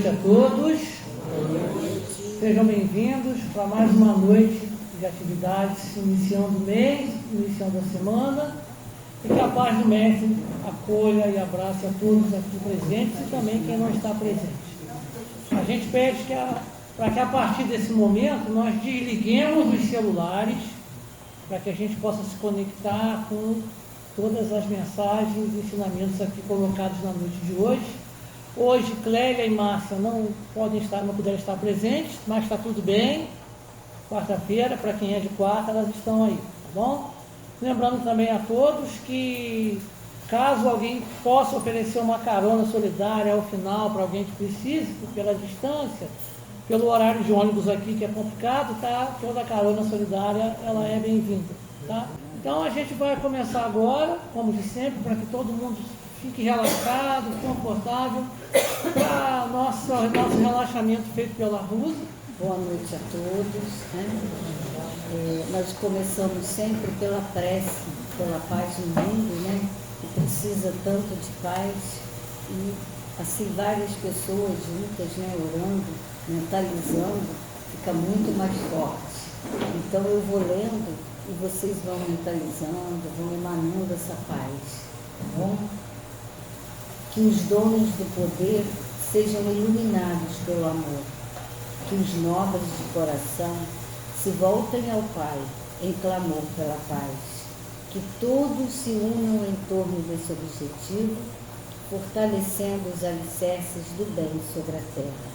noite a todos. Sejam bem-vindos para mais uma noite de atividades, iniciando o mês, iniciando a semana. E que a paz do Mestre acolha e abrace a todos aqui presentes e também quem não está presente. A gente pede para que a partir desse momento nós desliguemos os celulares para que a gente possa se conectar com todas as mensagens e ensinamentos aqui colocados na noite de hoje. Hoje, Clélia e Márcia não puderam estar presentes, mas está tudo bem. Quarta-feira, para quem é de quarta, elas estão aí, tá bom? Lembrando também a todos que, caso alguém possa oferecer uma carona solidária ao final para alguém que precise, pela distância, pelo horário de ônibus aqui, que é complicado, tá? Toda carona solidária, ela é bem-vinda, tá? Então, a gente vai começar agora, como de sempre, para que todo mundo fique relaxado, confortável, para nosso relaxamento feito pela Rusa. Boa noite a todos. Nós começamos sempre pela prece, pela paz no mundo, né? Que precisa tanto de paz. E assim várias pessoas juntas, né? Orando, mentalizando, fica muito mais forte. Então eu vou lendo e vocês vão mentalizando, vão emanando essa paz, tá bom? Que os donos do poder sejam iluminados pelo amor, que os nobres de coração se voltem ao Pai em clamor pela paz, que todos se unam em torno desse objetivo, fortalecendo os alicerces do bem sobre a terra.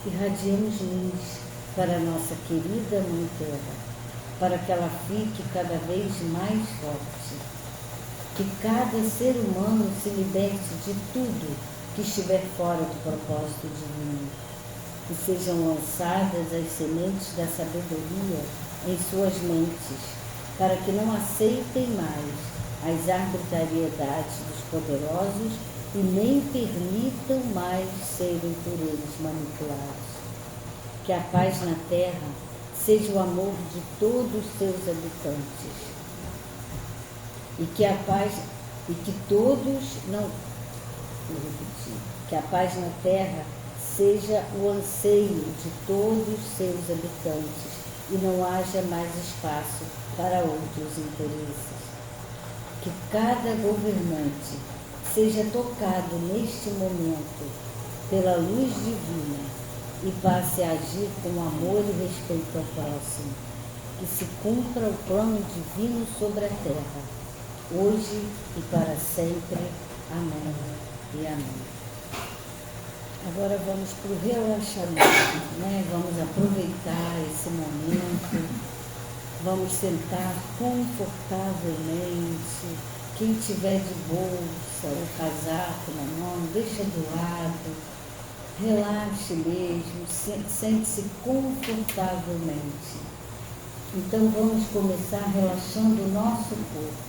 Irradiemos luz para a nossa querida Mãe Terra, para que ela fique cada vez mais forte. Que cada ser humano se liberte de tudo que estiver fora do propósito divino. Que sejam lançadas as sementes da sabedoria em suas mentes, para que não aceitem mais as arbitrariedades dos poderosos e nem permitam mais serem por eles manipulados. Que a paz na terra seja o amor de todos os seus habitantes. E que a paz na terra seja o anseio de todos os seus habitantes e não haja mais espaço para outros interesses. Que cada governante seja tocado neste momento pela luz divina e passe a agir com amor e respeito ao próximo. Que se cumpra o plano divino sobre a terra, hoje e para sempre. Amém e amém. Agora vamos para o relaxamento, né? Vamos aproveitar esse momento, vamos sentar confortavelmente. Quem tiver de bolsa ou casaco na mão, deixa do lado, relaxe mesmo, sente-se confortavelmente. Então vamos começar relaxando o nosso corpo.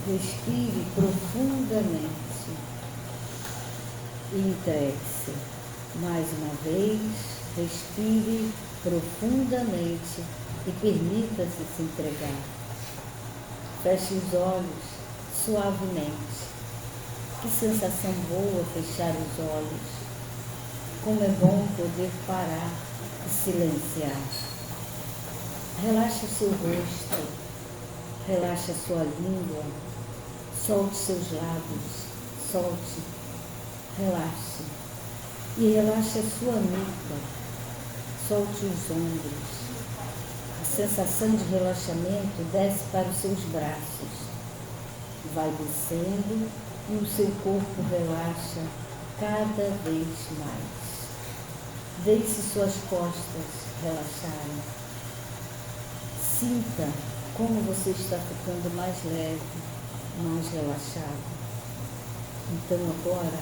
Respire profundamente e entregue-se. Mais uma vez, respire profundamente e permita-se se entregar. Feche os olhos suavemente. Que sensação boa fechar os olhos. Como é bom poder parar e silenciar. Relaxe o seu rosto, relaxe a sua língua, solte seus lábios, solte, relaxe. E relaxe a sua nuca, solte os ombros. A sensação de relaxamento desce para os seus braços, vai descendo e o seu corpo relaxa cada vez mais. Deixe suas costas relaxarem. Sinta como você está ficando mais leve, mais relaxado. Então agora,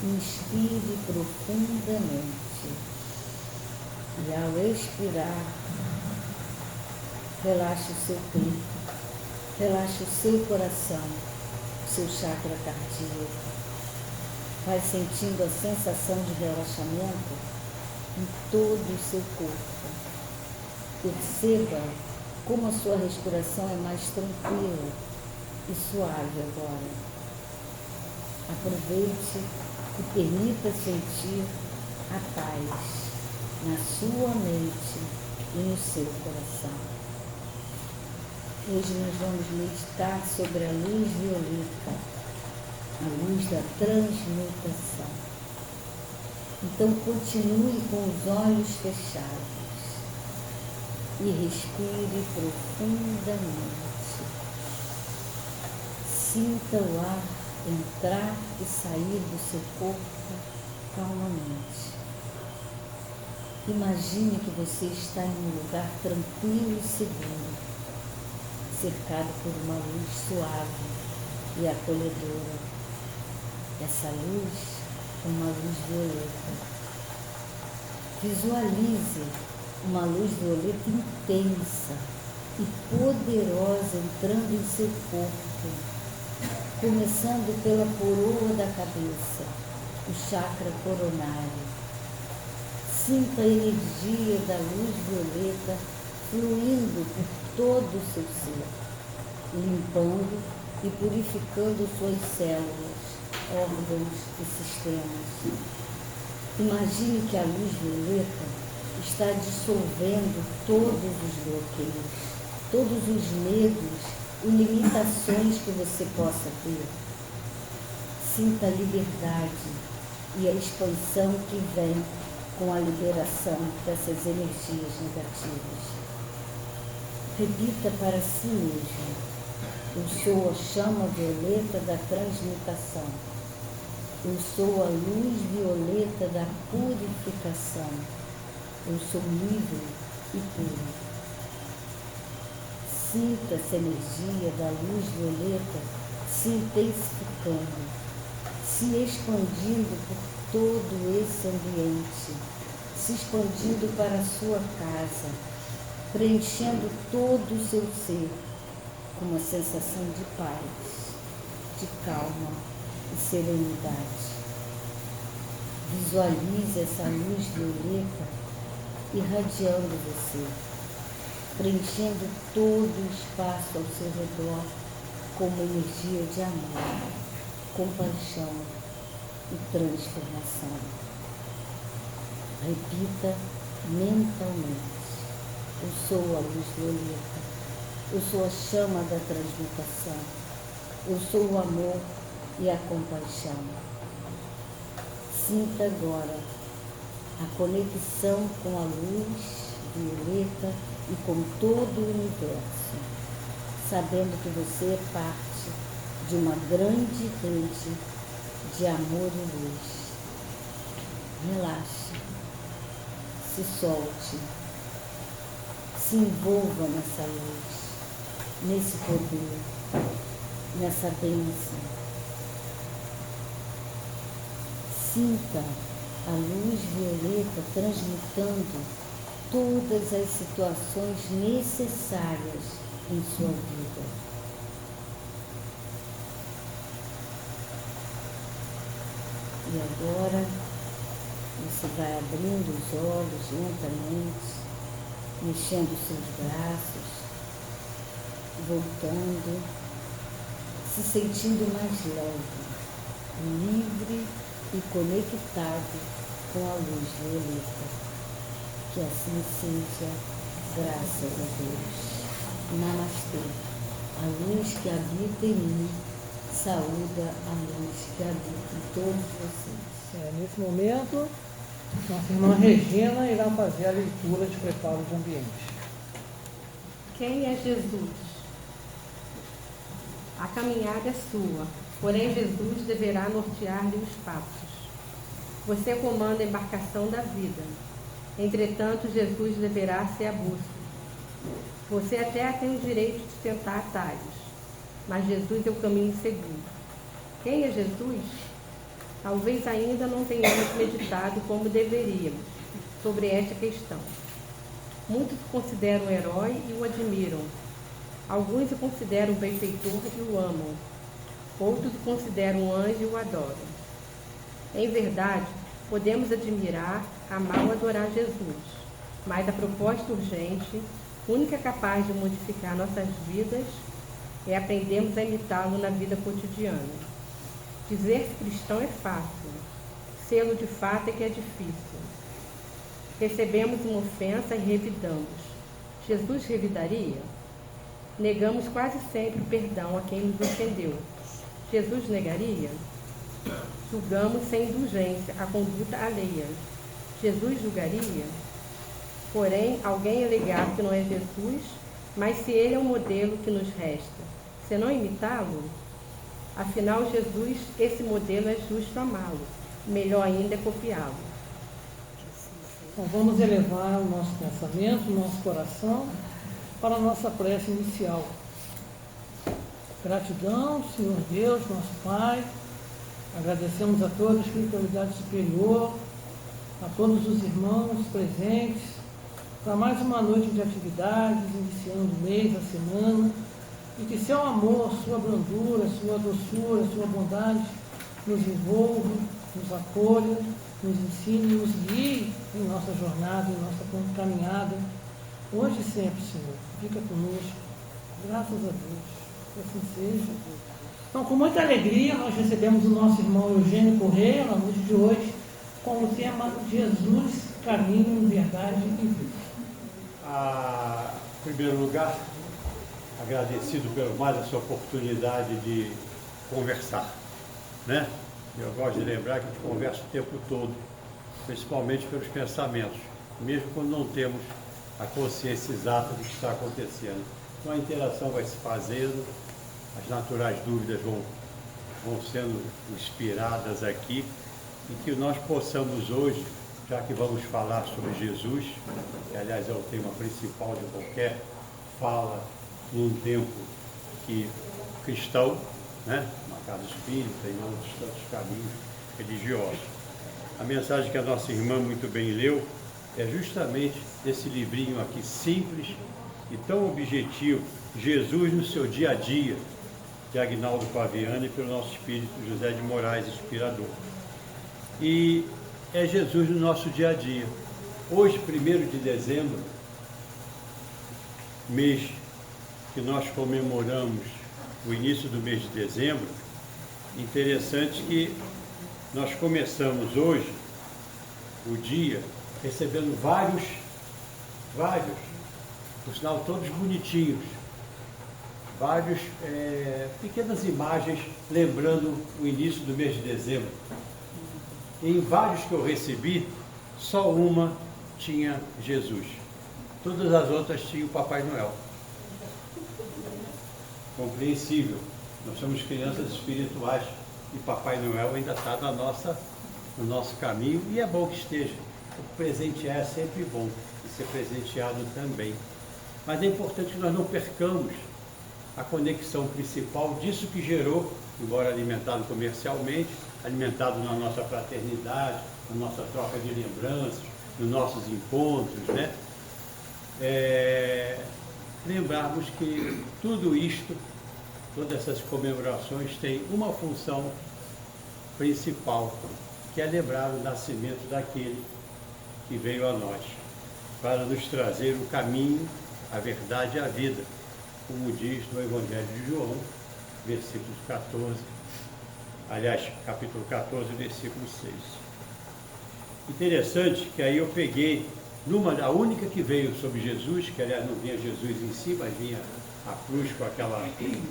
inspire profundamente. E ao expirar, relaxe o seu peito, relaxe o seu coração, o seu chakra cardíaco. Vai sentindo a sensação de relaxamento em todo o seu corpo. Perceba como a sua respiração é mais tranquila e suave agora. Aproveite e permita sentir a paz na sua mente e no seu coração. Hoje nós vamos meditar sobre a luz violeta, a luz da transmutação. Então continue com os olhos fechados e respire profundamente. Sinta o ar entrar e sair do seu corpo calmamente. Imagine que você está em um lugar tranquilo e seguro, cercado por uma luz suave e acolhedora. Essa luz é uma luz violeta. Visualize uma luz violeta intensa e poderosa entrando em seu corpo, começando pela coroa da cabeça, o chakra coronário. Sinta a energia da luz violeta fluindo por todo o seu ser, limpando e purificando suas células, órgãos e sistemas. Imagine que a luz violeta está dissolvendo todos os bloqueios, todos os medos e limitações que você possa ter. Sinta a liberdade e a expansão que vem com a liberação dessas energias negativas. Repita para si mesmo: eu sou a chama violeta da transmutação. Eu sou a luz violeta da purificação. Eu sou livre e puro. Sinta essa energia da luz violeta se intensificando, se expandindo por todo esse ambiente, se expandindo para a sua casa, preenchendo todo o seu ser com uma sensação de paz, de calma e serenidade. Visualize essa luz violeta irradiando você, preenchendo todo o espaço ao seu redor com uma energia de amor, compaixão e transformação. Repita mentalmente: eu sou a luz violeta, eu sou a chama da transmutação, eu sou o amor e a compaixão. Sinta agora a conexão com a luz violeta e com todo o universo, sabendo que você é parte de uma grande rede de amor e luz. Relaxe, se solte, se envolva nessa luz, nesse poder, nessa bênção. Sinta a luz violeta transmutando todas as situações necessárias em sua vida. E agora você vai abrindo os olhos lentamente, mexendo seus braços, voltando, se sentindo mais leve, livre e conectado com a luz violeta. Que assim seja, graças a Deus. Namastê. A luz que habita em mim saúda a luz que habita em todos vocês. Nesse momento, nossa irmã Regina irá fazer a leitura de preparo de ambiente. Quem é Jesus? A caminhada é sua, porém Jesus deverá nortear-lhe os passos. Você comanda a embarcação da vida, entretanto Jesus deverá ser a bússola. Você até tem o direito de tentar atalhos, mas Jesus é o caminho seguro. Quem é Jesus? Talvez ainda não tenhamos meditado como deveríamos sobre esta questão. Muitos o consideram herói e o admiram. Alguns o consideram benfeitor e o amam. Outros o consideram anjo e o adoram. Em verdade, podemos admirar, amar ou adorar Jesus, mas a proposta urgente, única capaz de modificar nossas vidas, é aprendermos a imitá-lo na vida cotidiana. Dizer-se cristão é fácil, selo de fato é que é difícil. Recebemos uma ofensa e revidamos. Jesus revidaria? Negamos quase sempre o perdão a quem nos ofendeu. Jesus negaria? Julgamos sem indulgência a conduta alheia. Jesus julgaria? Porém, alguém alegar que não é Jesus, mas se ele é um modelo que nos resta, se não imitá-lo? Afinal, Jesus, esse modelo é justo amá-lo, melhor ainda é copiá-lo. Então vamos elevar o nosso pensamento, o nosso coração para a nossa prece inicial. Gratidão, Senhor Deus, nosso Pai. Agradecemos a toda a espiritualidade superior, a todos os irmãos presentes, para mais uma noite de atividades, iniciando o mês, a semana, e que seu amor, sua brandura, sua doçura, sua bondade nos envolva, nos acolha, nos ensine, nos guie em nossa jornada, em nossa caminhada, hoje e sempre, Senhor. Fica conosco, graças a Deus, que assim seja. Então, com muita alegria, nós recebemos o nosso irmão Eugênio Correia, na noite de hoje, com o tema Jesus, Caminho, Verdade e Vida. Em primeiro lugar, agradecido por mais essa oportunidade de conversar, né? Eu gosto de lembrar que a gente conversa o tempo todo, principalmente pelos pensamentos, mesmo quando não temos a consciência exata do que está acontecendo. Então a interação vai se fazendo, as naturais dúvidas vão sendo inspiradas aqui, e que nós possamos hoje, já que vamos falar sobre Jesus, que aliás é o tema principal de qualquer fala num tempo que cristão, né? Uma casa espírita e outros tantos caminhos religiosos. A mensagem que a nossa irmã muito bem leu é justamente esse livrinho aqui simples e tão objetivo, Jesus no seu dia a dia, de Agnaldo Paviani, pelo nosso espírito José de Moraes, inspirador. E é Jesus no nosso dia a dia. Hoje, 1º de dezembro, mês que nós comemoramos o início do mês de dezembro, interessante que nós começamos hoje o dia recebendo vários, por sinal todos bonitinhos, vários pequenas imagens lembrando o início do mês de dezembro. Em vários que eu recebi, só uma tinha Jesus. Todas as outras tinham o Papai Noel. Compreensível. Nós somos crianças espirituais e Papai Noel ainda está no nosso caminho, e é bom que esteja. O presentear é sempre bom, e ser presenteado também. Mas é importante que nós não percamos a conexão principal disso que gerou, embora alimentado comercialmente, alimentado na nossa fraternidade, na nossa troca de lembranças, nos nossos encontros, né? Lembrarmos que tudo isto, todas essas comemorações têm uma função principal, que é lembrar o nascimento daquele que veio a nós, para nos trazer o caminho, a verdade e a vida, como diz no Evangelho de João, versículo 14, aliás, capítulo 14, versículo 6. Interessante que aí eu peguei, a única que veio sobre Jesus, que aliás não vinha Jesus em si, mas vinha a cruz com aquela, que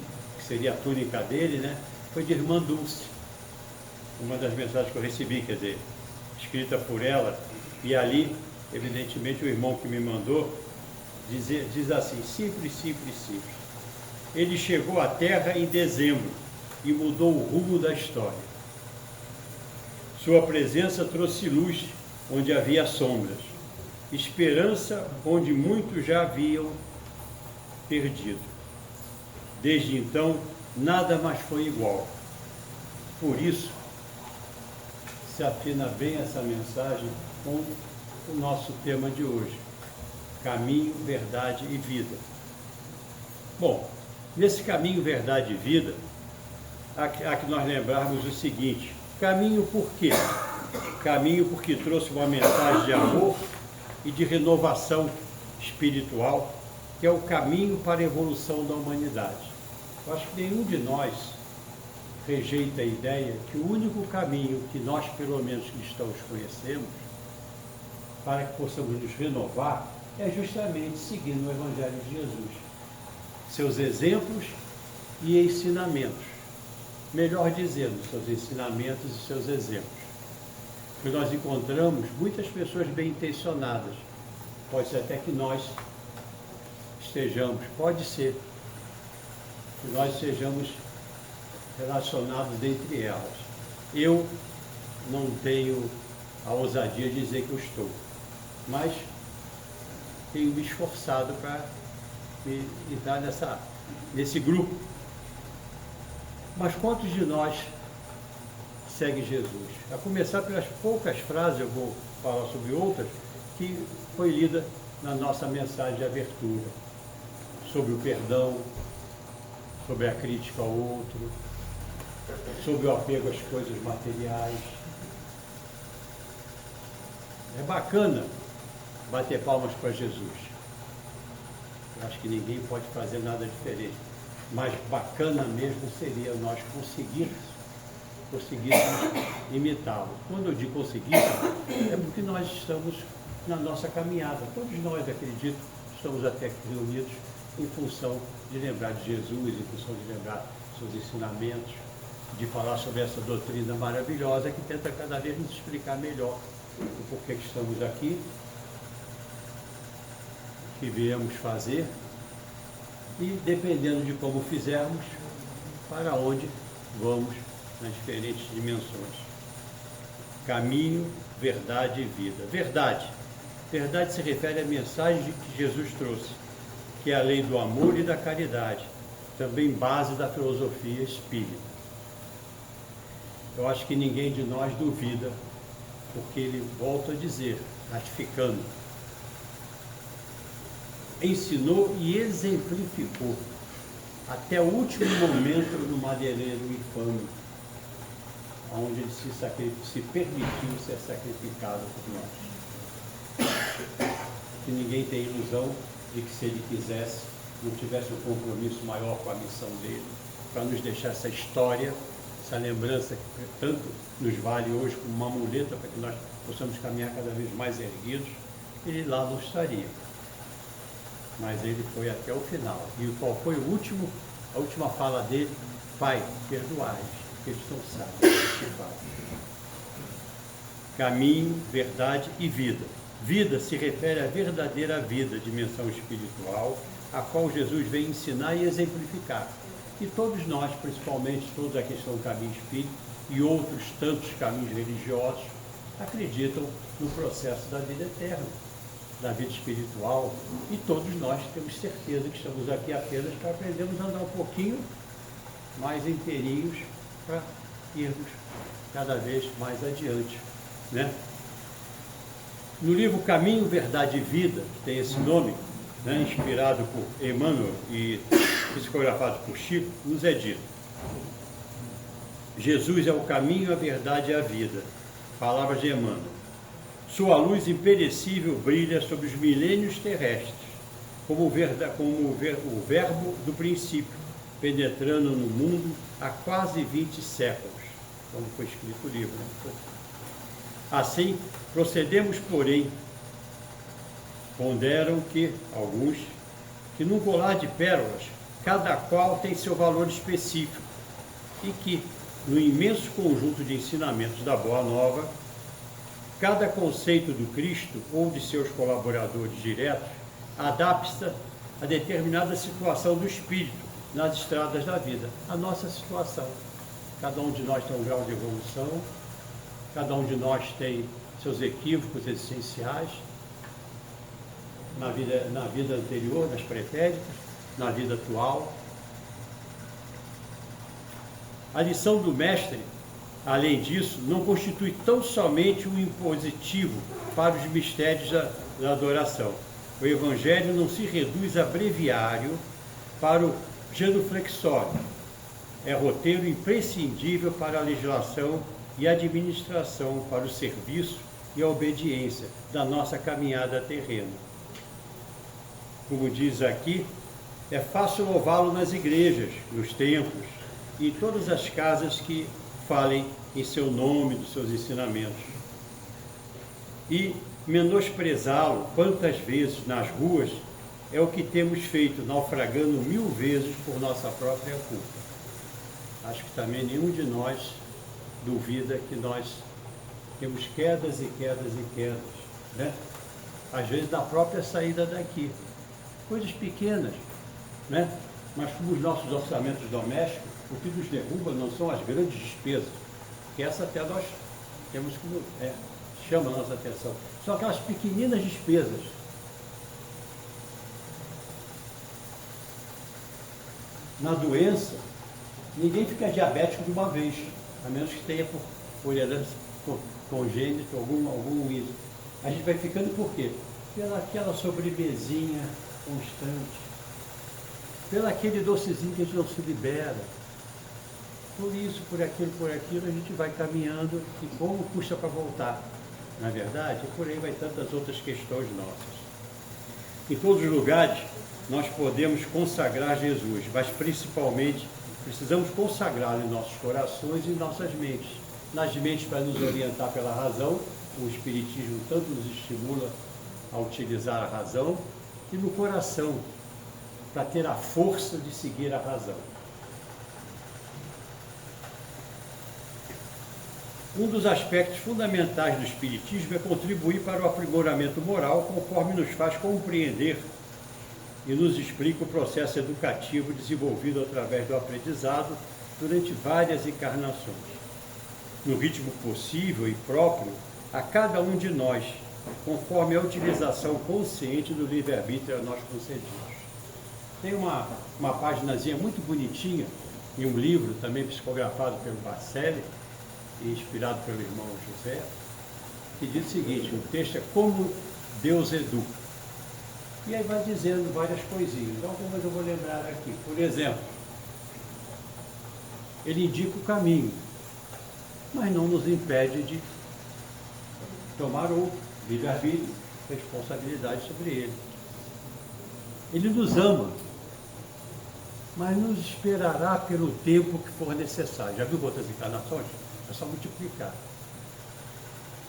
seria a túnica dele, né? Foi de Irmã Dulce, uma das mensagens que eu recebi, quer dizer, escrita por ela, e ali, evidentemente, o irmão que me mandou, diz assim, simples, simples, simples. Ele chegou à Terra em dezembro e mudou o rumo da história. Sua presença trouxe luz onde havia sombras, esperança onde muitos já haviam perdido. Desde então, nada mais foi igual. Por isso, se afina bem essa mensagem com o nosso tema de hoje, caminho, verdade e vida. Bom, nesse caminho, verdade e vida, há que nós lembrarmos o seguinte, caminho por quê? Caminho porque trouxe uma mensagem de amor e de renovação espiritual, que é o caminho para a evolução da humanidade. Eu acho que nenhum de nós rejeita a ideia que o único caminho que nós, pelo menos cristãos, conhecemos, para que possamos nos renovar, é justamente seguindo o Evangelho de Jesus. Seus exemplos e ensinamentos. Melhor dizendo, seus ensinamentos e seus exemplos. Que nós encontramos muitas pessoas bem intencionadas. Pode ser até que nós estejamos, pode ser, que nós sejamos relacionados entre elas. Eu não tenho a ousadia de dizer que eu estou, mas tenho me esforçado para entrar nesse grupo. Mas quantos de nós seguem Jesus? A começar pelas poucas frases, eu vou falar sobre outras, que foi lida na nossa mensagem de abertura, sobre o perdão, sobre a crítica ao outro, sobre o apego às coisas materiais. É bacana bater palmas para Jesus. Eu acho que ninguém pode fazer nada diferente. Mas bacana mesmo seria nós conseguirmos imitá-lo. Quando eu digo conseguir, é porque nós estamos na nossa caminhada. Todos nós, acredito, estamos até aqui reunidos em função de lembrar de Jesus, em função de lembrar seus ensinamentos, de falar sobre essa doutrina maravilhosa que tenta cada vez nos explicar melhor o porquê que estamos aqui, o que viemos fazer e, dependendo de como fizermos, para onde vamos nas diferentes dimensões. Caminho, verdade e vida. Verdade. Verdade se refere à mensagem que Jesus trouxe, que é a lei do amor e da caridade, também base da filosofia espírita. Eu acho que ninguém de nós duvida, porque ele volta a dizer, ratificando, ensinou e exemplificou até o último momento no madeireiro infame, onde ele se permitiu ser sacrificado por nós. Que ninguém tem ilusão de que, se ele quisesse, não tivesse um compromisso maior com a missão dele, para nos deixar essa história, essa lembrança que tanto nos vale hoje como uma muleta para que nós possamos caminhar cada vez mais erguidos. Ele lá não estaria. Mas ele foi até o final. E qual foi a última fala dele? Pai, perdoai-os, porque eles não sabem o que fazem. Caminho, verdade e vida. Vida se refere à verdadeira vida, dimensão espiritual, a qual Jesus veio ensinar e exemplificar. E todos nós, principalmente todos aqui que estão no caminho espírita e outros tantos caminhos religiosos, acreditam no processo da vida eterna, da vida espiritual, e todos nós temos certeza que estamos aqui apenas para aprendermos a andar um pouquinho mais inteirinhos para irmos cada vez mais adiante, né? No livro Caminho, Verdade e Vida, que tem esse nome, né, inspirado por Emmanuel e psicografado por Chico, nos é dito: Jesus é o caminho, a verdade e a vida. Palavras de Emmanuel. Sua luz imperecível brilha sobre os milênios terrestres, como o verbo do princípio, penetrando no mundo há quase 20 séculos, como foi escrito o livro, né? Assim, procedemos, porém, ponderam que alguns, que num colar de pérolas, cada qual tem seu valor específico, e que, no imenso conjunto de ensinamentos da Boa Nova, cada conceito do Cristo ou de seus colaboradores diretos adapta-se a determinada situação do espírito nas estradas da vida, a nossa situação. Cada um de nós tem um grau de evolução, cada um de nós tem seus equívocos essenciais na vida anterior, nas pretéritas, na vida atual. A lição do mestre, além disso, não constitui tão somente um impositivo para os mistérios da adoração. O Evangelho não se reduz a breviário para o genuflexório. É roteiro imprescindível para a legislação e administração, para o serviço e a obediência da nossa caminhada terrena. Como diz aqui, é fácil louvá-lo nas igrejas, nos templos, e todas as casas que falem em seu nome, dos seus ensinamentos. E menosprezá-lo quantas vezes nas ruas é o que temos feito, naufragando 1000 vezes por nossa própria culpa. Acho que também nenhum de nós duvida que nós temos quedas e quedas e quedas, né? Às vezes da própria saída daqui. Coisas pequenas, né? Mas como os nossos orçamentos domésticos, o que nos derruba não são as grandes despesas, que essa até nós temos como chama a nossa atenção. São aquelas pequeninas despesas. Na doença, ninguém fica diabético de uma vez, a menos que tenha por herança congênita, algum isso. A gente vai ficando por quê? Pela aquela sobremesinha constante, pelo aquele docezinho que a gente não se libera. Por isso, por aquilo, a gente vai caminhando e como custa para voltar. Na verdade, por aí vai tantas outras questões nossas. Em todos os lugares, nós podemos consagrar Jesus, mas principalmente precisamos consagrá-lo em nossos corações e em nossas mentes. Nas mentes, para nos orientar pela razão, o Espiritismo tanto nos estimula a utilizar a razão, e no coração, para ter a força de seguir a razão. Um dos aspectos fundamentais do Espiritismo é contribuir para o aprimoramento moral, conforme nos faz compreender e nos explica o processo educativo desenvolvido através do aprendizado durante várias encarnações. No ritmo possível e próprio a cada um de nós, conforme a utilização consciente do livre-arbítrio a nós concedidos. Tem uma paginazinha muito bonitinha em um livro, também psicografado pelo Barcelli, e inspirado pelo irmão José, que diz o seguinte: o texto é Como Deus Educa. E aí vai dizendo várias coisinhas. Algumas eu vou lembrar aqui. Por exemplo, ele indica o caminho, mas não nos impede de tomar o livre-arbítrio, responsabilidade sobre ele. Ele nos ama, mas nos esperará pelo tempo que for necessário. Já viu outras encarnações? É só multiplicar.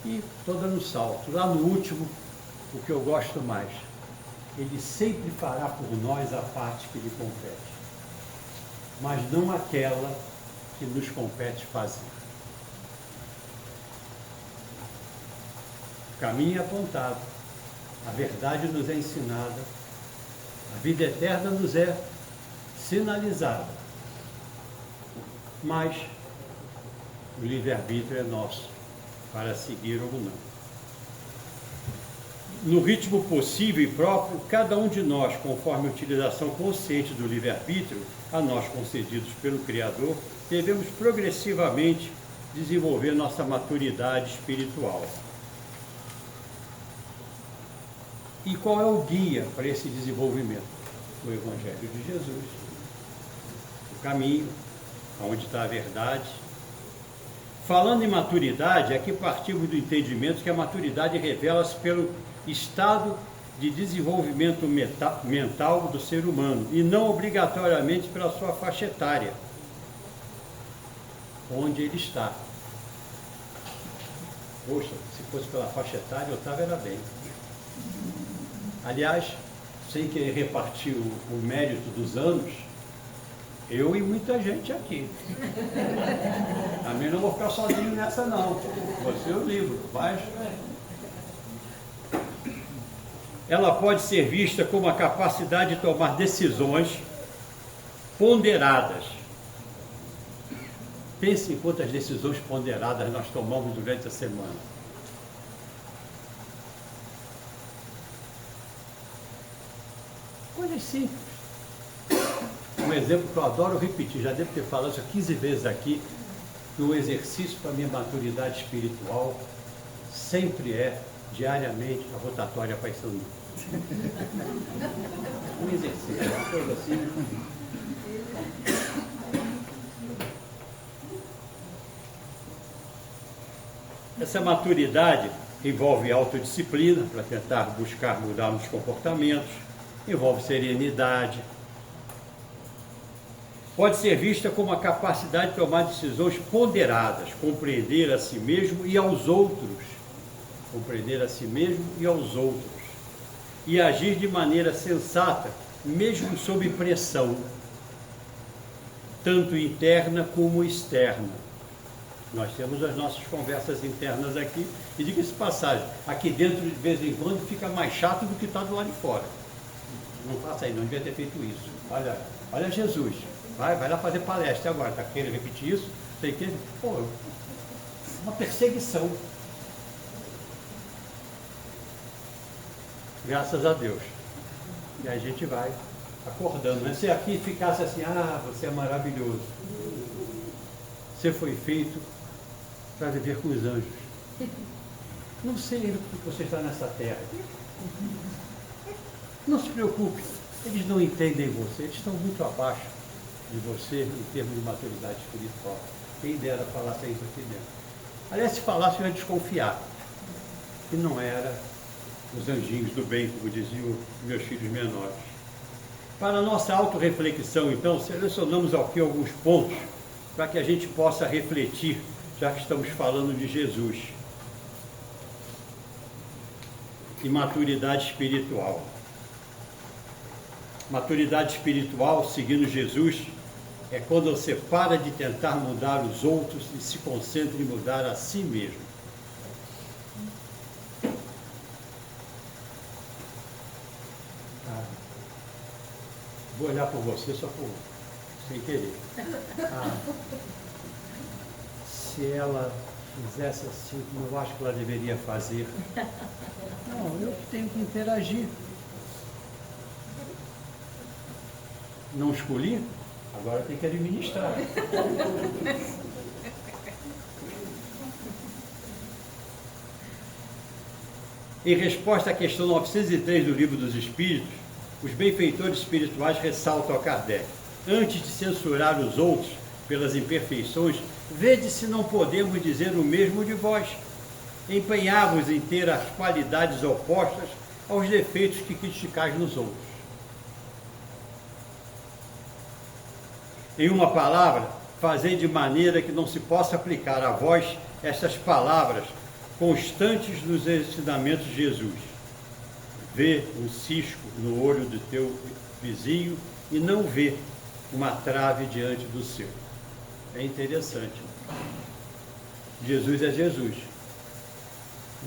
E estou dando um salto. Lá no último, o que eu gosto mais, ele sempre fará por nós a parte que lhe compete, mas não aquela que nos compete fazer. O caminho é apontado, a verdade nos é ensinada, a vida eterna nos é sinalizada, mas o livre-arbítrio é nosso, para seguir ou não. No ritmo possível e próprio, cada um de nós, conforme a utilização consciente do livre-arbítrio, a nós concedidos pelo Criador, devemos progressivamente desenvolver nossa maturidade espiritual. E qual é o guia para esse desenvolvimento? O Evangelho de Jesus, o caminho, onde está a verdade. Falando em maturidade, aqui partimos do entendimento que a maturidade revela-se pelo estado de desenvolvimento mental do ser humano e não obrigatoriamente pela sua faixa etária, onde ele está. Poxa, se fosse pela faixa etária, eu estava era bem. Aliás, sem querer repartir o mérito dos anos, eu e muita gente aqui. Também não vou ficar sozinho nessa não. Você o livro, mas ela pode ser vista como a capacidade de tomar decisões ponderadas. Pense em quantas decisões ponderadas nós tomamos durante a semana. Coisas simples. Um exemplo que eu adoro repetir, já devo ter falado isso 15 vezes aqui, que o exercício para a minha maturidade espiritual sempre é, diariamente, a rotatória Paysandu. Um exercício, uma coisa assim. Essa maturidade envolve autodisciplina, para tentar buscar mudar nos comportamentos, envolve serenidade, pode ser vista como a capacidade de tomar decisões ponderadas, compreender a si mesmo e aos outros, compreender a si mesmo e aos outros, e agir de maneira sensata, mesmo sob pressão, tanto interna como externa. Nós temos as nossas conversas internas aqui, e diga-se de passagem, aqui dentro de vez em quando fica mais chato do que está do lado de fora. Não faça aí, não devia ter feito isso. Olha Jesus, vai lá fazer palestra agora, está querendo repetir isso? Sei que, pô, uma perseguição. Graças a Deus. E a gente vai acordando. Mas se aqui ficasse assim, você é maravilhoso. Você foi feito para viver com os anjos. Não sei porque você está nessa terra. Não se preocupe, eles não entendem você, eles estão muito abaixo de você em termos de maturidade espiritual. Quem dera falasse isso aqui dentro. Aliás, se falasse, eu ia desconfiar. Que não era os anjinhos do bem, como diziam meus filhos menores. Para a nossa autorreflexão, então, selecionamos aqui alguns pontos para que a gente possa refletir, já que estamos falando de Jesus. E maturidade espiritual. Maturidade espiritual, seguindo Jesus, é quando você para de tentar mudar os outros e se concentra em mudar a si mesmo. Vou olhar por você só sem querer. Se ela fizesse assim, como eu acho que ela deveria fazer. Não, eu tenho que interagir. Não escolhi? Agora tem que administrar. Em resposta à questão 903 do Livro dos Espíritos, os benfeitores espirituais ressaltam a Kardec: antes de censurar os outros pelas imperfeições, vede se não podemos dizer o mesmo de vós. Empenhai-vos em ter as qualidades opostas aos defeitos que criticais nos outros. Em uma palavra, fazei de maneira que não se possa aplicar a vós estas palavras constantes nos ensinamentos de Jesus. Vê um cisco no olho do teu vizinho e não vê uma trave diante do seu. É interessante. Jesus é Jesus.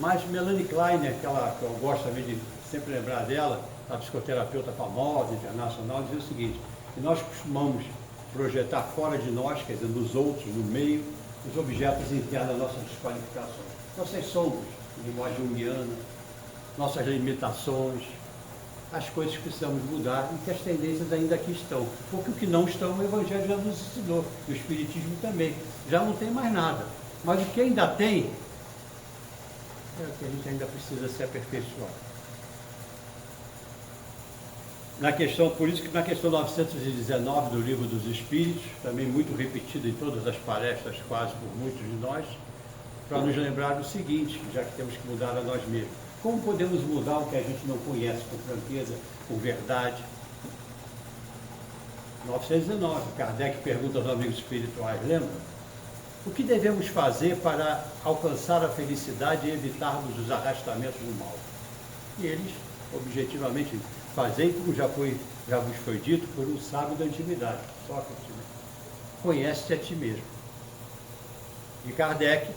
Mas Melanie Klein, aquela que eu gosto também de sempre lembrar dela, a psicoterapeuta famosa, internacional, dizia o seguinte: que nós costumamos projetar fora de nós, quer dizer, nos outros, no meio, os objetos internos das nossas desqualificações. Nossas sombras, linguagem junguiana, nossas limitações, as coisas que precisamos mudar e que as tendências ainda aqui estão. Porque o que não estão, o Evangelho já nos ensinou, e o Espiritismo também. Já não tem mais nada. Mas o que ainda tem, é o que a gente ainda precisa se aperfeiçoar. Por isso que na questão 919 do Livro dos Espíritos, também muito repetida em todas as palestras, quase por muitos de nós, para nos lembrar o seguinte, já que temos que mudar a nós mesmos. Como podemos mudar o que a gente não conhece com franqueza, com verdade? 919, Kardec pergunta aos amigos espirituais, lembra? O que devemos fazer para alcançar a felicidade e evitarmos os arrastamentos do mal? E eles, objetivamente, fazem como já vos foi dito por um sábio da antiguidade, Sócrates. Conhece-te a ti mesmo. E Kardec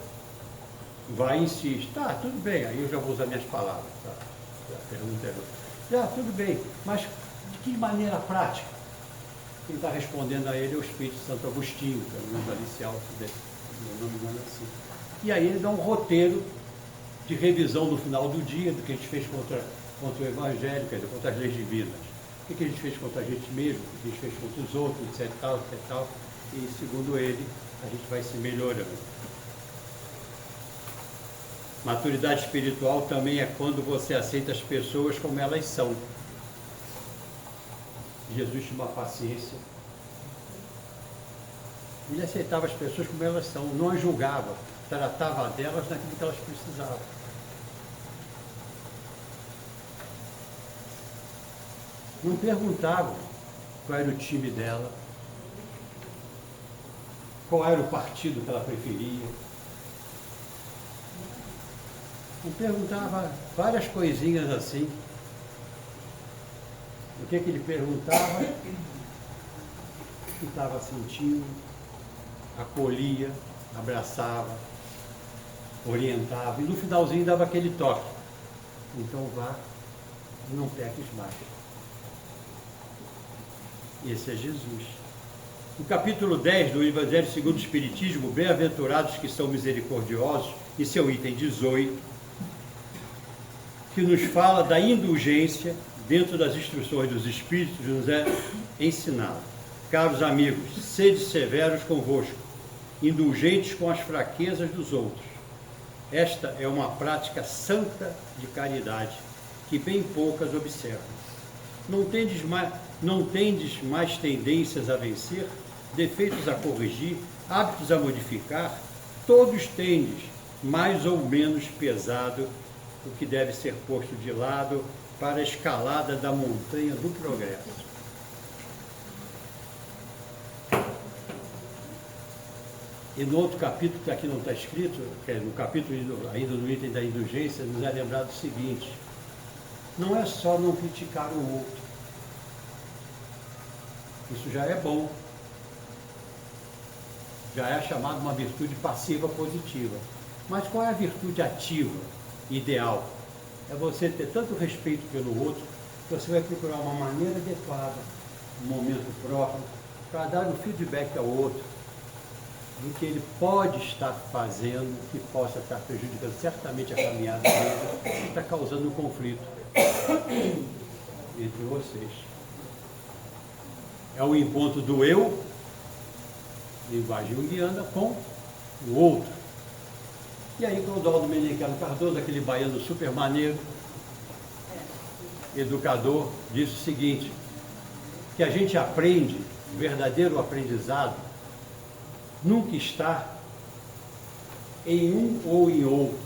vai e insiste. Tá, tudo bem, aí eu já vou usar minhas palavras. Tá? A pergunta é: já, tudo bem, mas de que maneira prática? Quem está respondendo a ele é o Espírito Santo Agostinho, que é o nome inicial, não me engano assim. E aí ele dá um roteiro de revisão no final do dia do que a gente fez contra o Evangelho, quer dizer, contra as leis divinas. O que a gente fez contra a gente mesmo, o que a gente fez contra os outros, etc. E segundo ele, a gente vai se melhorando. Maturidade espiritual também é quando você aceita as pessoas como elas são. Jesus tinha uma paciência. Ele aceitava as pessoas como elas são, não as julgava, tratava delas naquilo que elas precisavam. Não perguntavam qual era o time dela, qual era o partido que ela preferia. Eu perguntava várias coisinhas assim. O que ele perguntava, o que estava sentindo, acolhia, abraçava, orientava, e no finalzinho dava aquele toque. Então vá e não peques mais. Esse é Jesus. No capítulo 10 do Evangelho segundo o Espiritismo, bem-aventurados que são misericordiosos, e seu item 18, que nos fala da indulgência dentro das instruções dos Espíritos, nos é ensinado. Caros amigos, sede severos convosco, indulgentes com as fraquezas dos outros. Esta é uma prática santa de caridade, que bem poucas observam. Não tendes mais tendências a vencer, defeitos a corrigir, hábitos a modificar? Todos tendes, mais ou menos pesado, o que deve ser posto de lado para a escalada da montanha do progresso. E no outro capítulo, que aqui não está escrito, que é no capítulo ainda no item da indulgência, nos é lembrado o seguinte: não é só não criticar o outro. Isso já é bom. Já é chamado uma virtude passiva positiva. Mas qual é a virtude ativa, ideal? É você ter tanto respeito pelo outro, que você vai procurar uma maneira adequada, um momento próprio, para dar um feedback ao outro, do que ele pode estar fazendo, que possa estar prejudicando certamente a caminhada dele, e está causando um conflito entre vocês. É o encontro do eu, linguagem junguiana, com o outro. E aí Clodoaldo Meneghello Cardoso, aquele baiano super maneiro, educador, diz o seguinte, que a gente aprende, o verdadeiro aprendizado, nunca está em um ou em outro,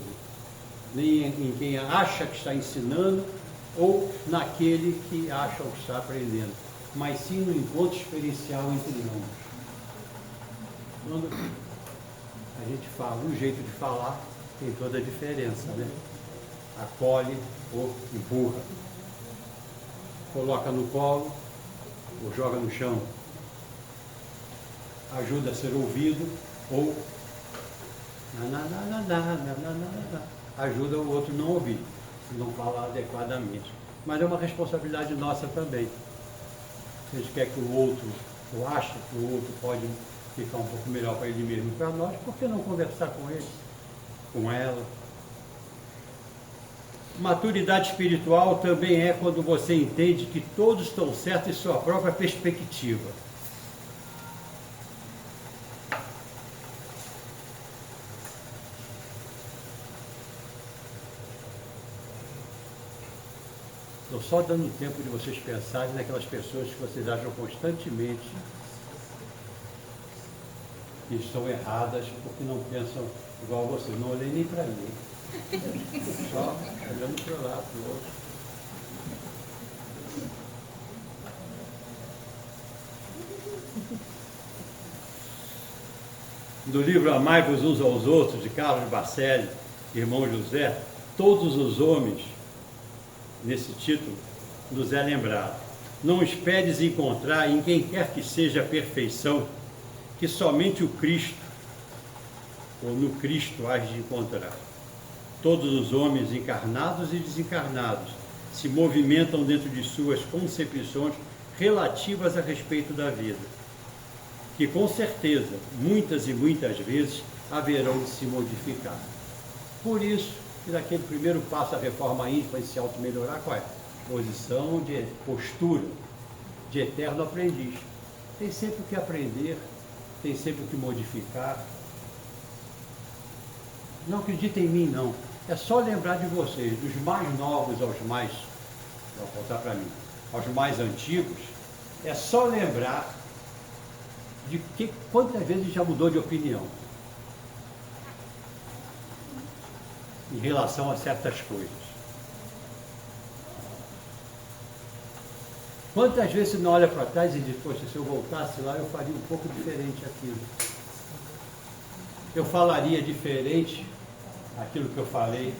nem em quem acha que está ensinando ou naquele que acha que está aprendendo, mas sim no encontro experiencial entre ambos. Quando a gente fala, um jeito de falar tem toda a diferença, né? Acolhe ou empurra, coloca no colo ou joga no chão, ajuda a ser ouvido ou ajuda o outro a não ouvir, se não falar adequadamente. Mas é uma responsabilidade nossa também. Se a gente quer que o outro, ou acha que o outro pode ficar um pouco melhor para ele mesmo e para nós, por que não conversar com ele, com ela? Maturidade espiritual também é quando você entende que todos estão certos em sua própria perspectiva. Estou só dando tempo de vocês pensarem naquelas pessoas que vocês acham constantemente que estão erradas porque não pensam igual a vocês. Não olhei nem para mim. Só olhando para o lado, para o outro. Do livro Amai-vos uns aos outros, de Carlos Bacelli, irmão José, todos os homens, nesse título, nos é lembrado. Não esperes encontrar em quem quer que seja a perfeição, que somente o Cristo, ou no Cristo, hás de encontrar. Todos os homens, encarnados e desencarnados, se movimentam dentro de suas concepções relativas a respeito da vida, que com certeza, muitas e muitas vezes, haverão de se modificar. Por isso, que naquele primeiro passo da reforma íntima de se auto-melhorar, qual é? Posição de postura, de eterno aprendiz. Tem sempre o que aprender, tem sempre o que modificar. Não acredita em mim, não. É só lembrar de vocês, dos mais novos aos mais, vou voltar para mim, aos mais antigos, é só lembrar de que quantas vezes já mudou de opinião em relação a certas coisas. Quantas vezes você não olha para trás e diz, poxa, se eu voltasse lá eu faria um pouco diferente aquilo. eu falaria diferente aquilo que eu falei.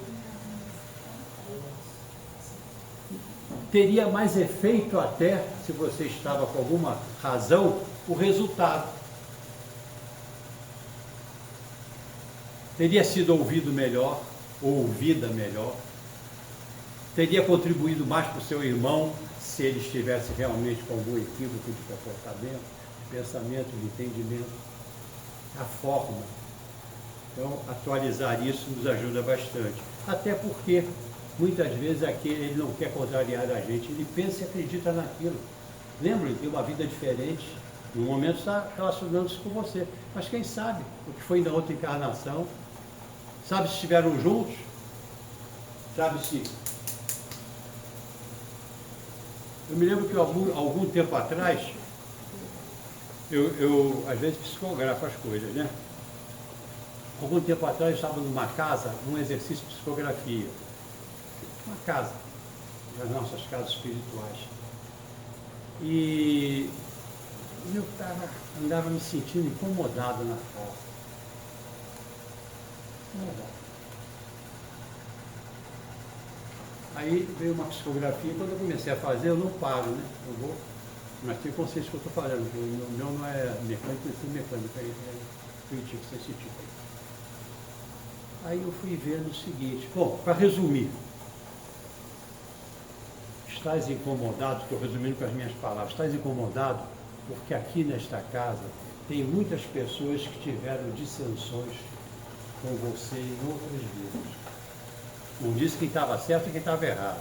Teria mais efeito até, se você estava com alguma razão, o resultado. Teria sido ouvido melhor, ou ouvida melhor. Teria contribuído mais para o seu irmão, se ele estivesse realmente com algum equívoco de comportamento, de pensamento, de entendimento. A forma. Então, atualizar isso nos ajuda bastante. Até porque, muitas vezes, ele não quer contrariar a gente, ele pensa e acredita naquilo. Lembra, ele tem uma vida diferente, no momento está relacionando-se com você. Mas quem sabe o que foi na outra encarnação, sabe se estiveram juntos, sabe se... Eu me lembro que algum tempo atrás, eu às vezes psicografo as coisas, né? Algum tempo atrás eu estava numa casa, num exercício de psicografia. Uma casa, das nossas casas espirituais. E eu andava me sentindo incomodado na casa. Aí veio uma psicografia, quando eu comecei a fazer, eu não paro, né? Eu vou, mas tenho consciência do que eu estou falando, porque o meu não é mecânico, é mecânico, é intuitivo, sensitivo. Aí eu fui vendo o seguinte, bom, para resumir, estás incomodado, estou resumindo com as minhas palavras, estás incomodado porque aqui nesta casa tem muitas pessoas que tiveram dissensões com você em outras vidas. Não disse quem estava certo e quem estava errado.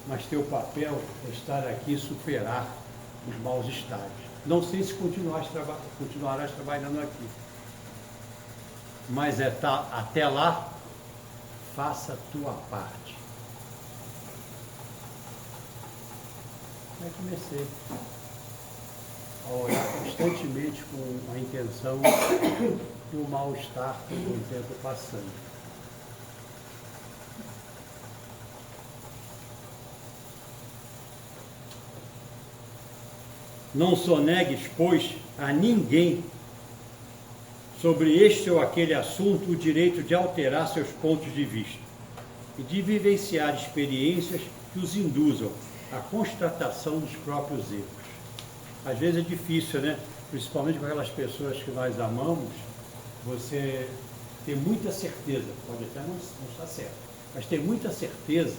Mas teu papel é estar aqui e superar os maus estágios. Não sei se continuarás trabalhando aqui. Mas até lá, faça a tua parte. Aí comecei a orar constantemente com a intenção do mal-estar com o tempo passando. Não sonegues, pois, a ninguém sobre este ou aquele assunto o direito de alterar seus pontos de vista e de vivenciar experiências que os induzam à constatação dos próprios erros. Às vezes é difícil, né? Principalmente com aquelas pessoas que nós amamos, você tem muita certeza, pode até não estar certo, mas tem muita certeza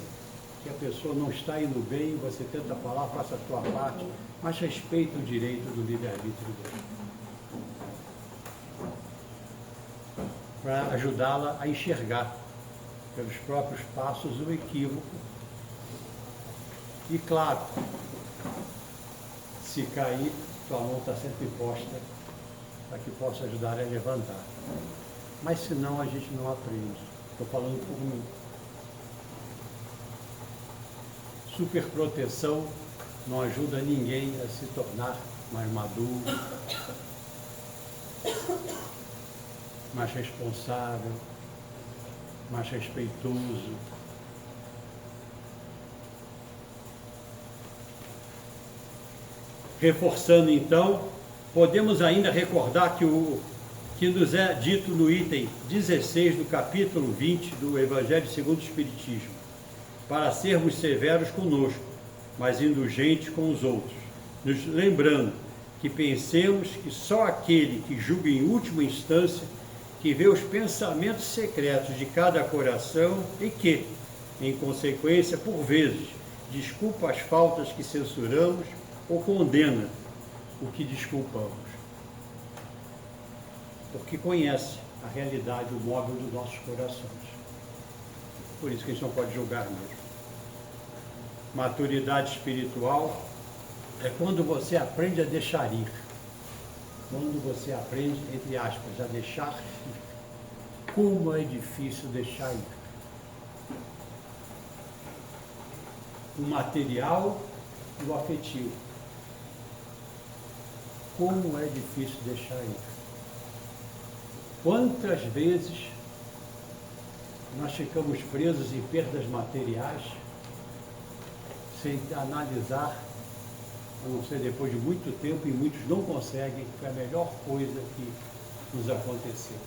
que a pessoa não está indo bem, você tenta falar, faça a tua parte, mas respeita o direito do livre-arbítrio dele. Para ajudá-la a enxergar, pelos próprios passos, o equívoco. E claro, se cair, tua mão está sempre posta para que possa ajudar a levantar. Mas senão a gente não aprende. Estou falando por mim. Superproteção não ajuda ninguém a se tornar mais maduro, mais responsável, mais respeitoso. Reforçando então, podemos ainda recordar que nos é dito no item 16 do capítulo 20 do Evangelho segundo o Espiritismo, para sermos severos conosco, mas indulgentes com os outros, nos lembrando que pensemos que só aquele que julga em última instância, que vê os pensamentos secretos de cada coração e que, em consequência, por vezes, desculpa as faltas que censuramos ou condena o que desculpamos. Porque conhece a realidade, o móvel dos nossos corações. Por isso que a gente não pode julgar mesmo. Maturidade espiritual é quando você aprende a deixar ir. Quando você aprende, entre aspas, a deixar ir. Como é difícil deixar ir. O material e o afetivo. Como é difícil deixar ir. Quantas vezes nós ficamos presos em perdas materiais sem analisar a não ser depois de muito tempo, e muitos não conseguem, foi a melhor coisa que nos aconteceu.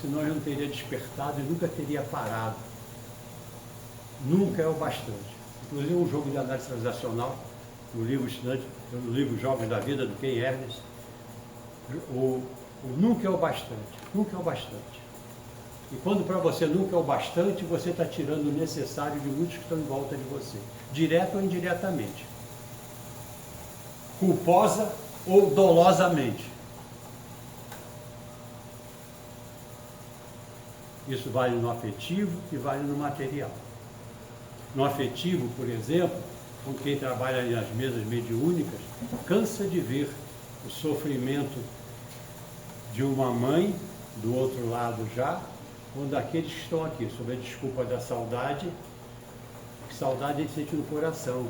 Senão eu não teria despertado e nunca teria parado. Nunca é o bastante. Inclusive um jogo de análise transacional, no livro Jogos da Vida, do Ken Ernest, o nunca é o bastante, nunca é o bastante. E quando para você nunca é o bastante, você está tirando o necessário de muitos que estão em volta de você, direto ou indiretamente, culposa ou dolosamente. Isso vale no afetivo e vale no material. No afetivo, por exemplo, com quem trabalha nas mesas mediúnicas, cansa de ver o sofrimento de uma mãe, do outro lado já, ou daqueles que estão aqui, sob a desculpa da saudade, que saudade a gente sente no coração.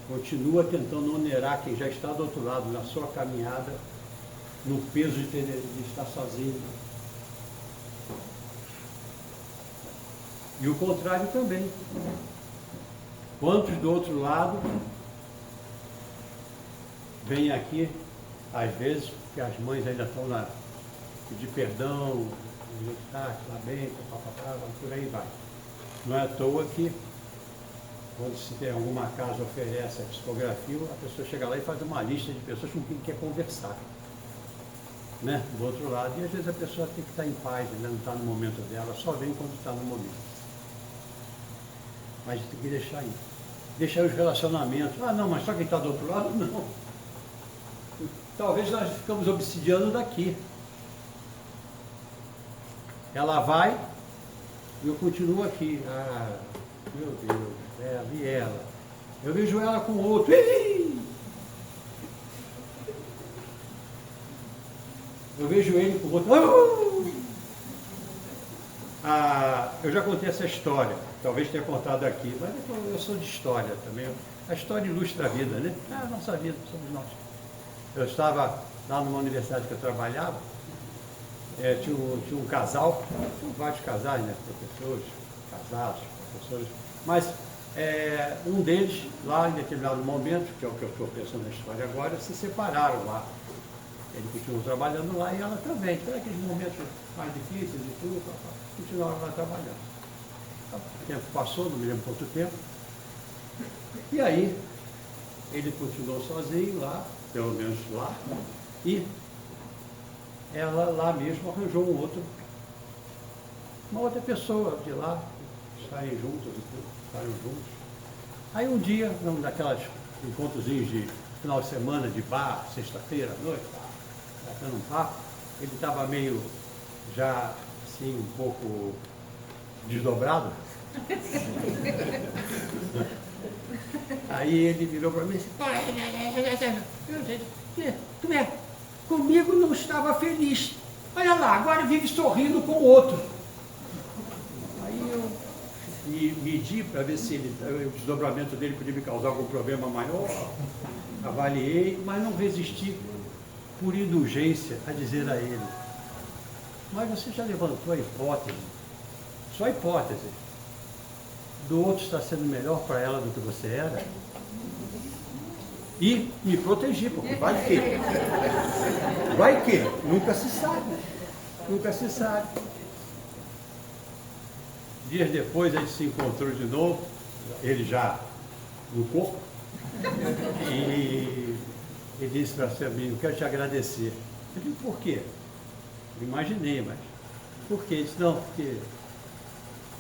Continua tentando onerar quem já está do outro lado, na sua caminhada, no peso de estar sozinho. E o contrário também. Quantos do outro lado vêm aqui, às vezes, porque as mães ainda estão lá, pedir perdão, está bem, papapá, por aí vai. Não é à toa que, quando se tem alguma casa oferece a psicografia, a pessoa chega lá e faz uma lista de pessoas com quem quer conversar. Né? Do outro lado, e às vezes a pessoa tem que estar em paz, ainda não está no momento dela, só vem quando está no momento. Mas tem que deixar aí. Deixar os relacionamentos. Ah, não, mas só quem está do outro lado, não. Talvez nós ficamos obsidiando daqui. Ela vai e eu continuo aqui. Ah, meu Deus, ela e ela. Eu vejo ela com outro. Eu vejo ele com outro. Eu já contei essa história, talvez tenha contado aqui, mas eu sou de história também. A história ilustra a vida, né? A nossa vida, somos nós. Eu estava lá numa universidade que eu trabalhava, tinha um casal, tinha vários casais, né? Professores, casados, professores, mas um deles, lá em determinado momento, que é o que eu estou pensando na história agora, se separaram lá. Ele continuou trabalhando lá e ela também. Foi aqueles momentos mais difíceis e tudo, continuaram lá trabalhando. O tempo passou, não me lembro quanto tempo. E aí, ele continuou sozinho lá, pelo menos lá, e ela lá mesmo arranjou uma outra pessoa de lá, estarem juntos e tudo, estarem juntos. Aí um dia, num daquelas encontrozinhos de final de semana, de bar, sexta-feira à noite, batendo um papo, ele estava meio já assim, um pouco desdobrado. Aí ele virou para mim e disse, comigo não estava feliz. Olha lá, agora vive sorrindo com o outro. Aí eu medi para ver se o desdobramento dele podia me causar algum problema maior. Avaliei, mas não resisti por indulgência a dizer a ele, mas você já levantou a hipótese, só a hipótese, do outro estar sendo melhor para ela do que você era? E me protegi, porque vai que, nunca se sabe. Dias depois a gente se encontrou de novo, ele já no corpo, e ele disse para mim, eu quero te agradecer. Eu disse, por quê? Eu imaginei, mas por quê? Ele disse, não, porque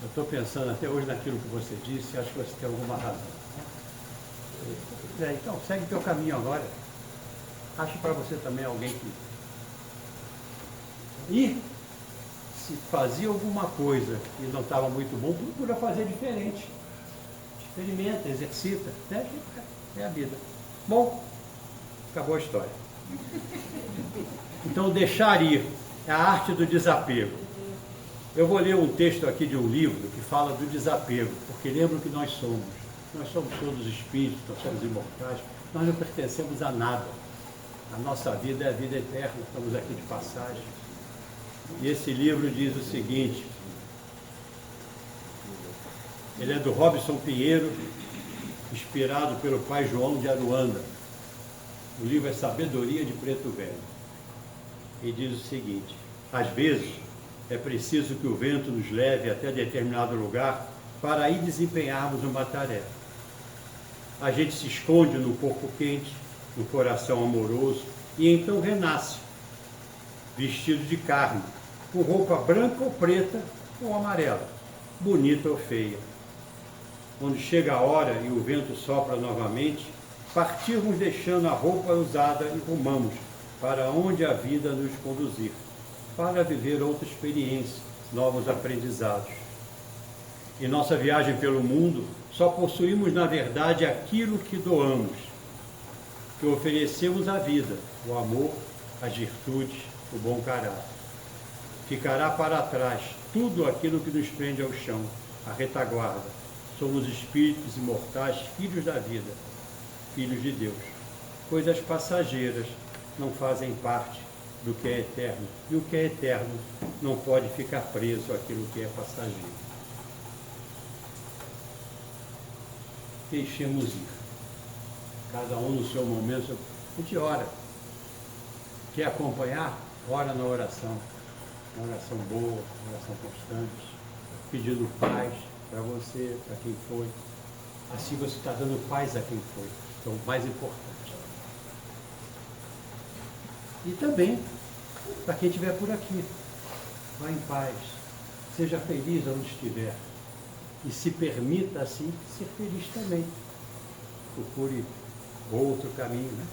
eu estou pensando até hoje naquilo que você disse e acho que você tem alguma razão. Então, segue o teu caminho agora. Ache para você também alguém que... E se fazia alguma coisa que não estava muito bom, procura fazer diferente. Experimenta, exercita. Né? É a vida. Bom, acabou a história. Então, deixar ir é a arte do desapego. Eu vou ler um texto aqui de um livro que fala do desapego, porque lembro que nós somos. Nós somos todos espíritos, nós somos imortais, nós não pertencemos a nada. A nossa vida é a vida eterna, estamos aqui de passagem. E esse livro diz o seguinte, ele é do Robson Pinheiro, inspirado pelo pai João de Aruanda. O livro é Sabedoria de Preto Velho. E diz o seguinte: às vezes é preciso que o vento nos leve até determinado lugar para aí desempenharmos uma tarefa. A gente se esconde no corpo quente, no coração amoroso, e então renasce, vestido de carne, com roupa branca ou preta ou amarela, bonita ou feia. Quando chega a hora e o vento sopra novamente, partimos deixando a roupa usada e rumamos para onde a vida nos conduzir, para viver outra experiência, novos aprendizados. Em nossa viagem pelo mundo, só possuímos, na verdade, aquilo que doamos, que oferecemos à vida, o amor, as virtudes, o bom caráter. Ficará para trás tudo aquilo que nos prende ao chão, a retaguarda. Somos espíritos imortais, filhos da vida, filhos de Deus. Coisas passageiras não fazem parte do que é eterno, e o que é eterno não pode ficar preso àquilo que é passageiro. Deixemos ir, cada um no seu momento. A gente ora. Quer acompanhar? Ora na oração. Uma oração boa, uma oração constante, pedindo paz para você, para quem foi. Assim você está dando paz a quem foi, que é o mais importante. E também, para quem estiver por aqui, vá em paz, seja feliz onde estiver. E se permita, assim, ser feliz também. Procure outro caminho, né?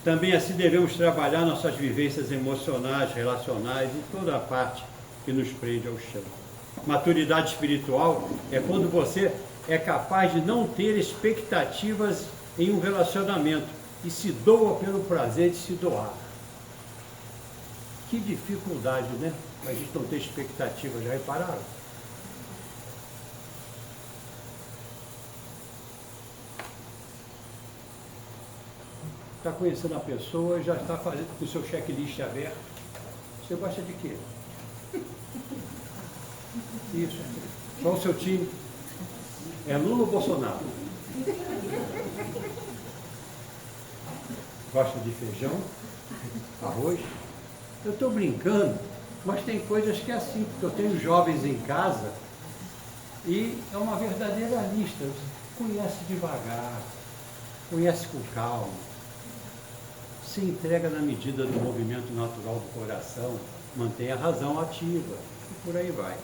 Também assim devemos trabalhar nossas vivências emocionais, relacionais e toda a parte que nos prende ao chão. Maturidade espiritual é quando você é capaz de não ter expectativas em um relacionamento e se doa pelo prazer de se doar. Que dificuldade, né? A gente não ter expectativa, já repararam? Está conhecendo a pessoa, já está fazendo com o seu checklist aberto. Você gosta de quê? Isso. Qual o seu time? É Lula ou Bolsonaro? Gosta de feijão? Arroz? Eu estou brincando, mas tem coisas que é assim, porque eu tenho jovens em casa e é uma verdadeira lista. Conhece devagar, conhece com calma, se entrega na medida do movimento natural do coração, mantém a razão ativa e por aí vai.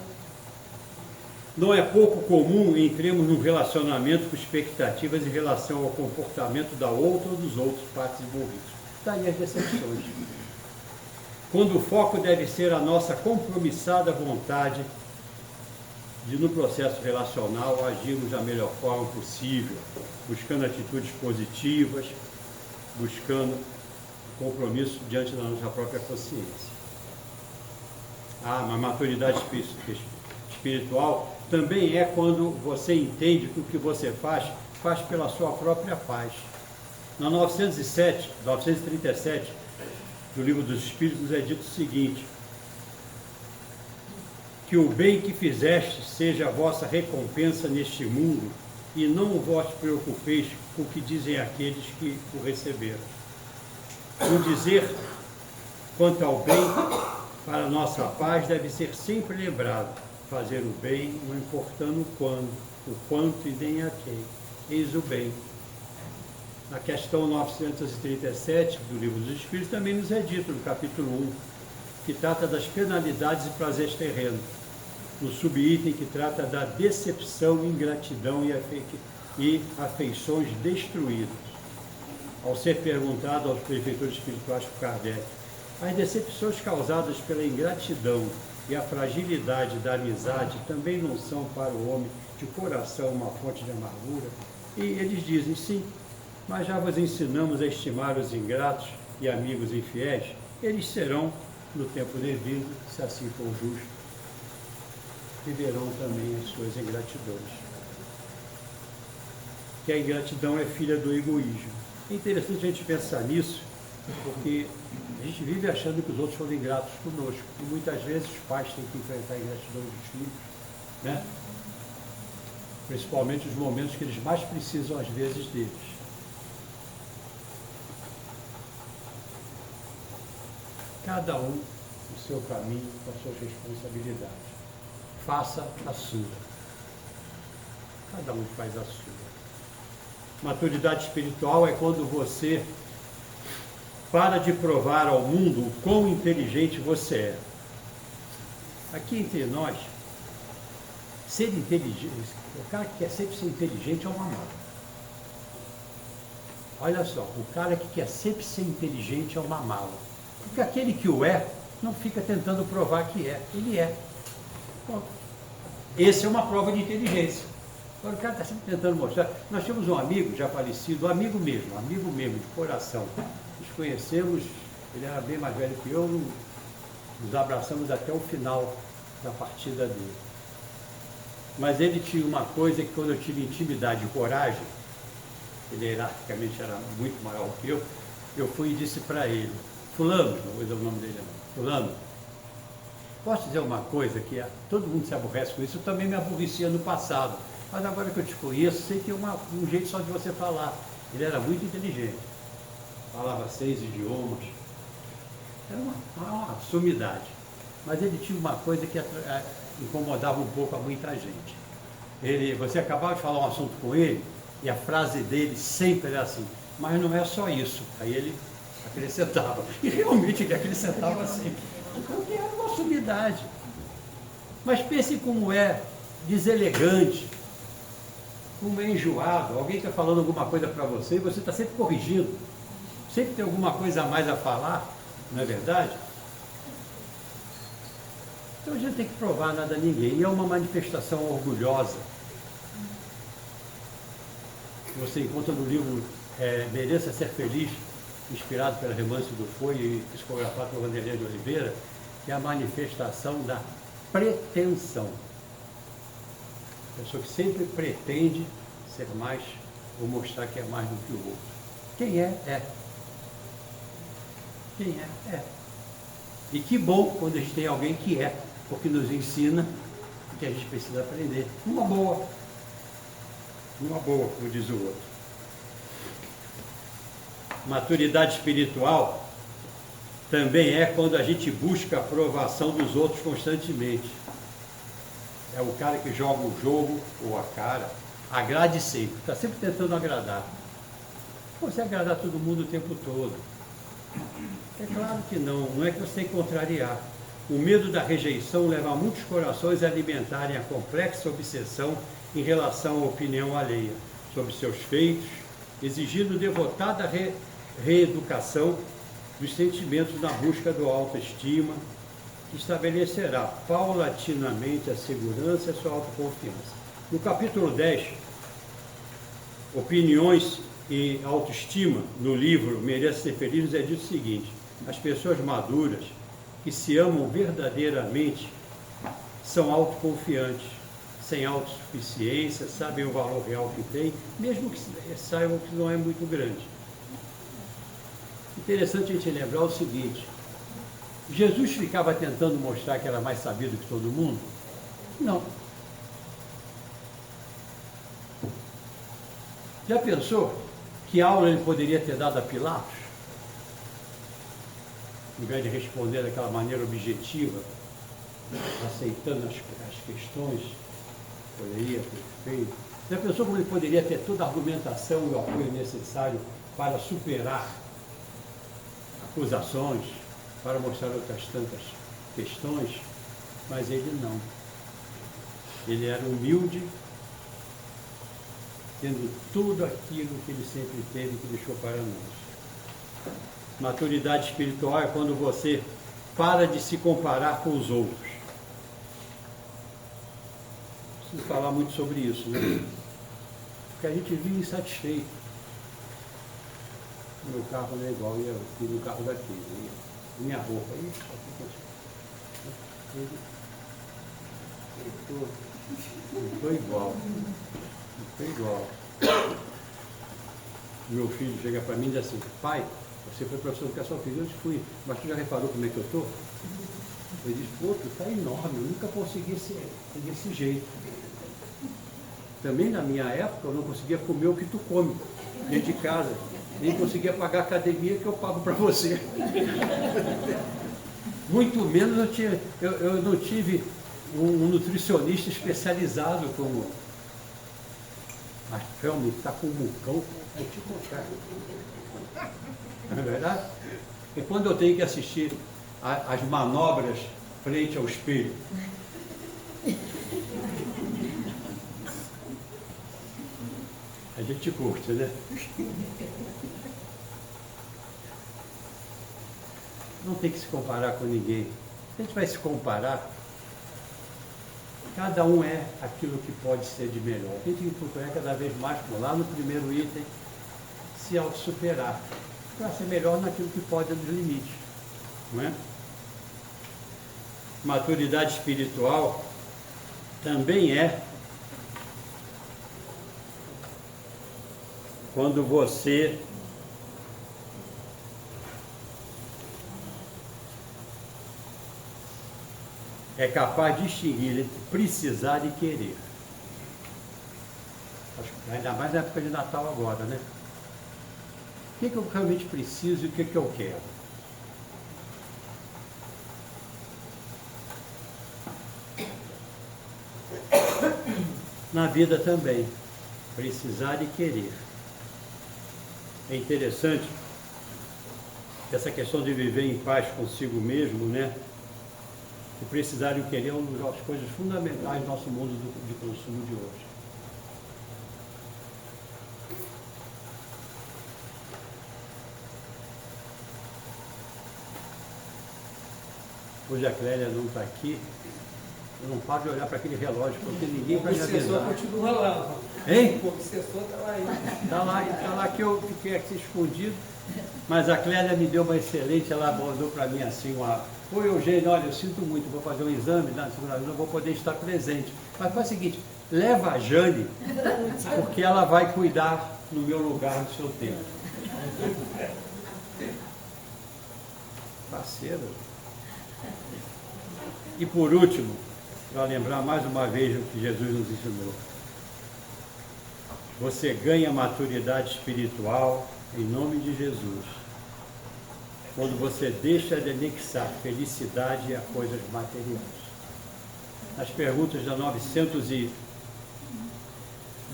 Não é pouco comum entremos num relacionamento com expectativas em relação ao comportamento da outra ou dos outros partes envolvidos. Daí as decepções. Quando o foco deve ser a nossa compromissada vontade de, no processo relacional, agirmos da melhor forma possível, buscando atitudes positivas, buscando compromisso diante da nossa própria consciência. Mas maturidade espiritual também é quando você entende que o que você faz pela sua própria paz. Na 937, do Livro dos Espíritos, é dito o seguinte: que o bem que fizeste seja a vossa recompensa neste mundo, e não vos preocupeis com o que dizem aqueles que o receberam. O dizer quanto ao bem para a nossa paz deve ser sempre lembrado. Fazer o bem, não importando quando, o quanto e nem a quem. Eis o bem. Na questão 937 do Livro dos Espíritos também nos é dito, no capítulo 1, que trata das penalidades e prazeres terrenos. No subitem que trata da decepção, ingratidão e afeições destruídas. Ao ser perguntado aos benfeitores espirituais por Kardec, as decepções causadas pela ingratidão e a fragilidade da amizade também não são para o homem de coração uma fonte de amargura? E eles dizem sim, mas já vos ensinamos a estimar os ingratos e amigos infiéis, eles serão, no tempo devido, se assim for justo, viverão também as suas ingratidões. Que a ingratidão é filha do egoísmo. É interessante a gente pensar nisso, porque a gente vive achando que os outros foram ingratos conosco, e muitas vezes os pais têm que enfrentar a ingratidão dos filhos, né? principalmente nos momentos que eles mais precisam, às vezes, deles. Cada um o seu caminho com as suas responsabilidades. Faça a sua. Cada um faz a sua. Maturidade espiritual é quando você para de provar ao mundo o quão inteligente você é. Aqui entre nós, ser inteligente, o cara que quer sempre ser inteligente é uma mala. Olha só, o cara que quer sempre ser inteligente é uma mala. Porque aquele que o é, não fica tentando provar que é. Ele é. Bom, esse é uma prova de inteligência. Agora o cara está sempre tentando mostrar. Nós tínhamos um amigo já falecido, um amigo mesmo, de coração. Nos conhecemos, ele era bem mais velho que eu, nos abraçamos até o final da partida dele. Mas ele tinha uma coisa que quando eu tive intimidade e coragem, ele hierarquicamente era muito maior que eu fui e disse para ele, fulano, não vou dizer o nome dele não, fulano, posso dizer uma coisa que todo mundo se aborrece com isso, eu também me aborrecia no passado, mas agora que eu te conheço, sei que é um jeito só de você falar. Ele era muito inteligente, falava 6 idiomas, era uma sumidade, mas ele tinha uma coisa que incomodava um pouco a muita gente. Você acabava de falar um assunto com ele, e a frase dele sempre era assim, mas não é só isso. Aí ele acrescentava, e realmente ele acrescentava sempre, porque era uma sumidade. Mas pense como é deselegante, como é enjoado. Alguém está falando alguma coisa para você e você está sempre corrigindo, sempre tem alguma coisa a mais a falar, não é verdade? Então a gente não tem que provar nada a ninguém, e é uma manifestação orgulhosa. Você encontra no livro Mereça Ser Feliz, inspirado pela Romance do Foi e psicografado por Vanderlei de Oliveira, que é a manifestação da pretensão. A pessoa que sempre pretende ser mais ou mostrar que é mais do que o outro. Quem é, é. Quem é, é. E que bom quando a gente tem alguém que é, porque nos ensina o que a gente precisa aprender. Uma boa, como diz o outro. Maturidade espiritual também é quando a gente busca a aprovação dos outros constantemente. É o cara que joga o jogo, ou a cara, agrade sempre, está sempre tentando agradar. Você agradar todo mundo o tempo todo. É claro que não é que você tem que contrariar. O medo da rejeição leva muitos corações a alimentarem a complexa obsessão em relação à opinião alheia sobre seus feitos, exigindo devotada reeducação dos sentimentos na busca do autoestima, que estabelecerá paulatinamente a segurança e a sua autoconfiança. No capítulo 10, Opiniões e Autoestima, no livro Mereça Ser Feliz, é dito o seguinte: as pessoas maduras que se amam verdadeiramente são autoconfiantes, sem autossuficiência, sabem o valor real que têm, mesmo que saibam que não é muito grande. Interessante a gente lembrar o seguinte: Jesus ficava tentando mostrar que era mais sabido que todo mundo? Não. Já pensou que aula ele poderia ter dado a Pilatos? Ao invés de responder daquela maneira objetiva, aceitando as questões, poderia ter feito. Já pensou como ele poderia ter toda a argumentação e o apoio necessário para superar acusações, para mostrar outras tantas questões? Mas ele não. Ele era humilde, tendo tudo aquilo que ele sempre teve, que deixou para nós. Maturidade espiritual é quando você para de se comparar com os outros. Preciso falar muito sobre isso, né? Porque a gente vive insatisfeito. Meu carro não é igual no carro daquele. Minha roupa aí, não estou igual. Não estou igual. Meu filho chega para mim e diz assim: pai, você foi professor de educação física? Eu fui, mas tu já reparou como é que eu estou? Ele diz: pô, tu está enorme, eu nunca consegui ser desse jeito. Também na minha época eu não conseguia comer o que tu come dentro de casa. Nem conseguia pagar a academia que eu pago para você. Muito menos eu não tive um nutricionista especializado como. Mas realmente está com um mucão, vou te contar. Não é verdade? E quando eu tenho que assistir as manobras frente ao espelho, a gente curte, né? Não tem que se comparar com ninguém. Se a gente vai se comparar, cada um é aquilo que pode ser de melhor. A gente tem que procurar cada vez mais, como lá no primeiro item, se auto-superar, para ser melhor naquilo que pode nos limites. Não é? Maturidade espiritual também é quando você é capaz de distinguir entre precisar e querer. Ainda mais na época de Natal agora, né? O que eu realmente preciso e o que eu quero? Na vida também, precisar e querer. É interessante essa questão de viver em paz consigo mesmo, né? O precisar e o querer é uma das coisas fundamentais do nosso mundo de consumo de hoje. Hoje a Clélia não está aqui, eu não paro de olhar para aquele relógio, porque ninguém vai me avisar. O obsessor continua lá. Hein? O obsessor está lá ainda. Está lá que eu fiquei aqui escondido, mas a Clélia me deu uma excelente, ela mandou para mim assim, oi Eugênio, olha, eu sinto muito, vou fazer um exame na segunda-feira, não vou poder estar presente. Mas faz o seguinte, leva a Jane, porque ela vai cuidar no meu lugar, no seu tempo. Parceiro. E por último, para lembrar mais uma vez o que Jesus nos ensinou. Você ganha maturidade espiritual em nome de Jesus, quando você deixa de anexar felicidade a coisas materiais. Nas perguntas da 915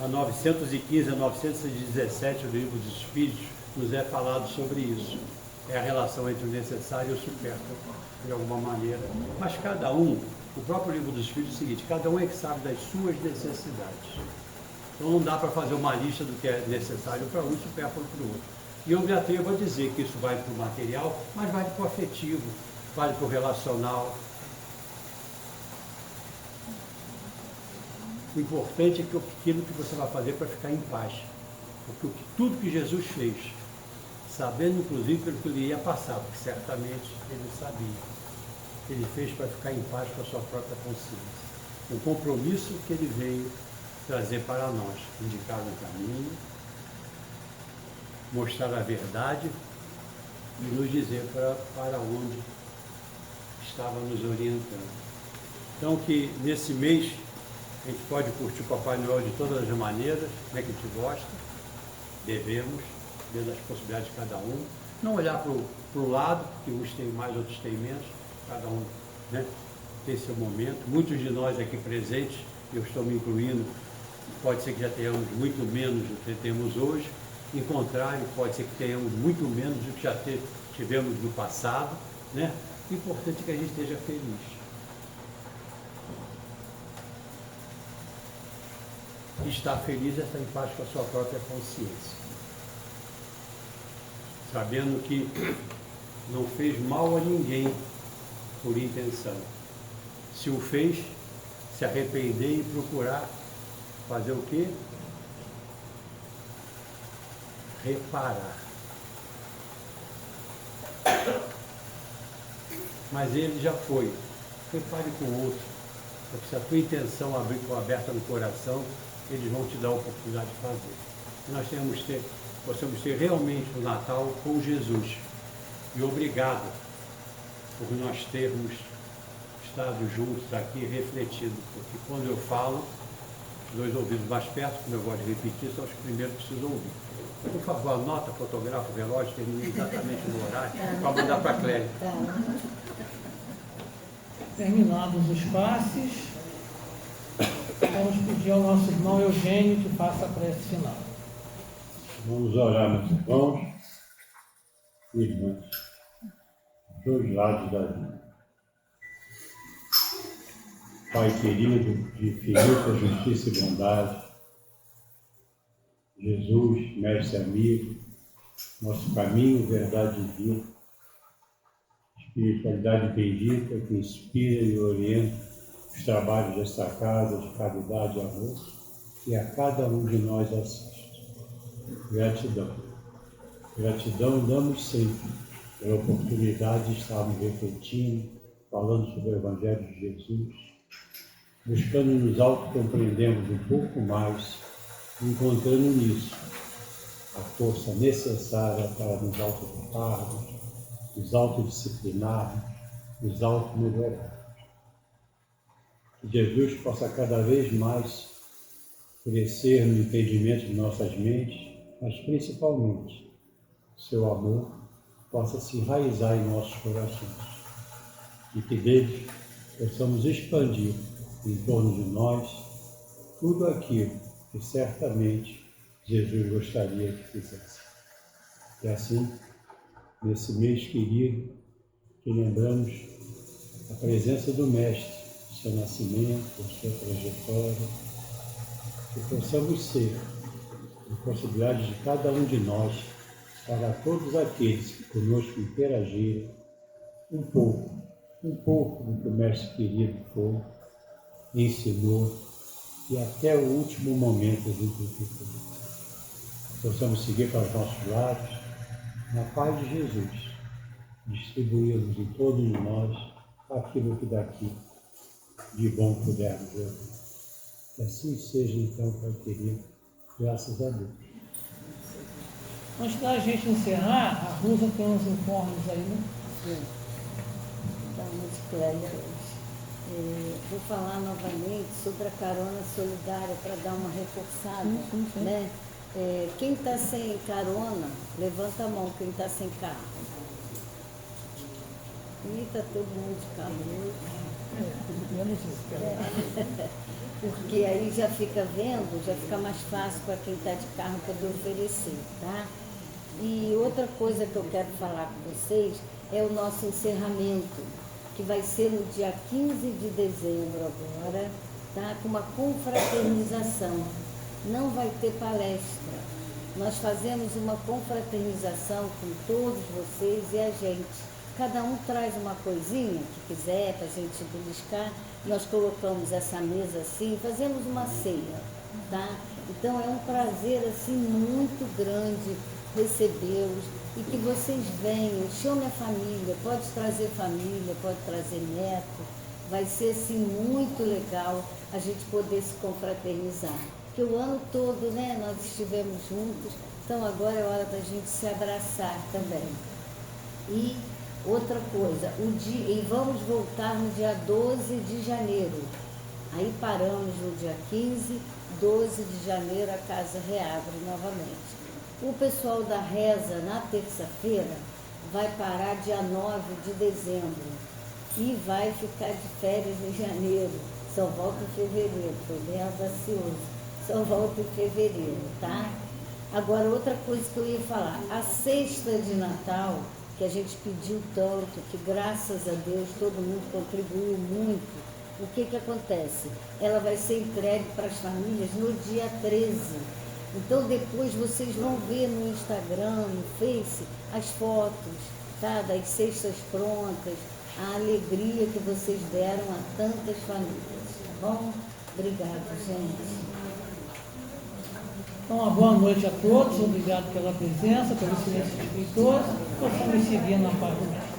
a 917 do Livro dos Espíritos, nos é falado sobre isso. É a relação entre o necessário e o supérfluo, de alguma maneira. Mas cada um, o próprio Livro dos Espíritos é o seguinte, cada um é que sabe das suas necessidades. Então não dá para fazer uma lista do que é necessário para um e supérfluo para o outro. E eu me atrevo a dizer que isso vale para o material, mas vale para o afetivo, vale para o relacional. O importante é que aquilo que você vai fazer para ficar em paz. Porque tudo que Jesus fez, sabendo inclusive pelo que lhe ia passar, porque certamente ele sabia, ele fez para ficar em paz com a sua própria consciência. O compromisso que ele veio trazer para nós, indicar um caminho, mostrar a verdade e nos dizer para onde estava nos orientando. Então que nesse mês a gente pode curtir o Papai Noel de todas as maneiras, como é que a gente gosta, devemos, dentro das possibilidades de cada um, não olhar para o lado, porque uns têm mais, outros têm menos, cada um, né, tem seu momento. Muitos de nós aqui presentes, eu estou me incluindo, pode ser que já tenhamos muito menos do que temos hoje, em contrário, pode ser que tenhamos muito menos do que já tivemos no passado, né? O importante é que a gente esteja feliz. Estar feliz é estar em paz com a sua própria consciência. Sabendo que não fez mal a ninguém por intenção. Se o fez, se arrepender e procurar fazer o quê? Reparar. Mas ele já foi. Repare com o outro. Porque se a tua intenção for aberta no coração, eles vão te dar a oportunidade de fazer. E nós possamos ter realmente o Natal com Jesus. E obrigado por nós termos estado juntos aqui refletindo. Porque quando eu falo, dois ouvidos mais perto, como eu gosto de repetir, são os primeiros que precisam ouvir. Por favor, anota, fotografa o relógio, termine exatamente no horário, para mandar para a Clélia. Terminados os passes, vamos pedir ao nosso irmão Eugênio que faça a prece final. Vamos orar, meus irmãos e irmãs, dos dois lados da vida. Pai querido, de infinita justiça e bondade, Jesus, mestre amigo, nosso caminho, verdade e vida, espiritualidade bendita que inspira e orienta os trabalhos desta casa de caridade e amor, e a cada um de nós assiste. Gratidão. Gratidão damos sempre pela oportunidade de estarmos refletindo, falando sobre o Evangelho de Jesus, buscando nos autocompreendermos um pouco mais, encontrando nisso a força necessária para nos autoocuparmos, nos autodisciplinarmos, nos automelhorarmos. Que Jesus possa cada vez mais crescer no entendimento de nossas mentes, mas principalmente seu amor possa se enraizar em nossos corações e que deles possamos expandir em torno de nós tudo aquilo que certamente Jesus gostaria que fizesse. E assim, nesse mês querido, que lembramos a presença do Mestre, do seu nascimento, da sua trajetória, que possamos ser a possibilidade de cada um de nós, para todos aqueles que conosco interagiram, um pouco do que o Mestre querido foi, ensinou e até o último momento exemplificou. Possamos seguir para os nossos lados, na paz de Jesus, distribuirmos em todos nós aquilo que daqui de bom pudermos ouvir. Que assim seja então, Pai querido, graças a Deus. Antes da gente encerrar, a Rosa tem uns informes aí, né? Sim. Então, de Clélia hoje. Vou falar novamente sobre a carona solidária para dar uma reforçada. Sim. Né? Quem está sem carona, levanta a mão, quem está sem carro. E está todo mundo de carro hoje. Porque aí já fica vendo, já fica mais fácil para quem está de carro poder oferecer, tá? E outra coisa que eu quero falar com vocês é o nosso encerramento, que vai ser no dia 15 de dezembro agora, tá? Com uma confraternização. Não vai ter palestra. Nós fazemos uma confraternização com todos vocês e a gente. Cada um traz uma coisinha que quiser para a gente beliscar. Nós colocamos essa mesa assim, fazemos uma ceia, tá? Então é um prazer assim muito grande recebê-los e que vocês venham, chame a família, pode trazer família, pode trazer neto. Vai ser assim muito legal a gente poder se confraternizar. Porque o ano todo, né, nós estivemos juntos, então agora é hora da gente se abraçar também. E outra coisa, e vamos voltar no dia 12 de janeiro. Aí paramos no dia 15, 12 de janeiro a casa reabre novamente. O pessoal da reza na terça-feira vai parar dia 9 de dezembro e vai ficar de férias em janeiro. Só volta em fevereiro, foi bem audacioso. Só volta em fevereiro, tá? Agora, outra coisa que eu ia falar, a cesta de Natal, que a gente pediu tanto, que graças a Deus todo mundo contribuiu muito, o que acontece? Ela vai ser entregue para as famílias no dia 13. Então depois vocês vão ver no Instagram, no Face, as fotos, tá? Das cestas prontas, a alegria que vocês deram a tantas famílias, tá bom? Obrigada, gente. Então, uma boa noite a todos, obrigado pela presença, pelo silêncio respeitoso, possamos seguir na paz do Mestre.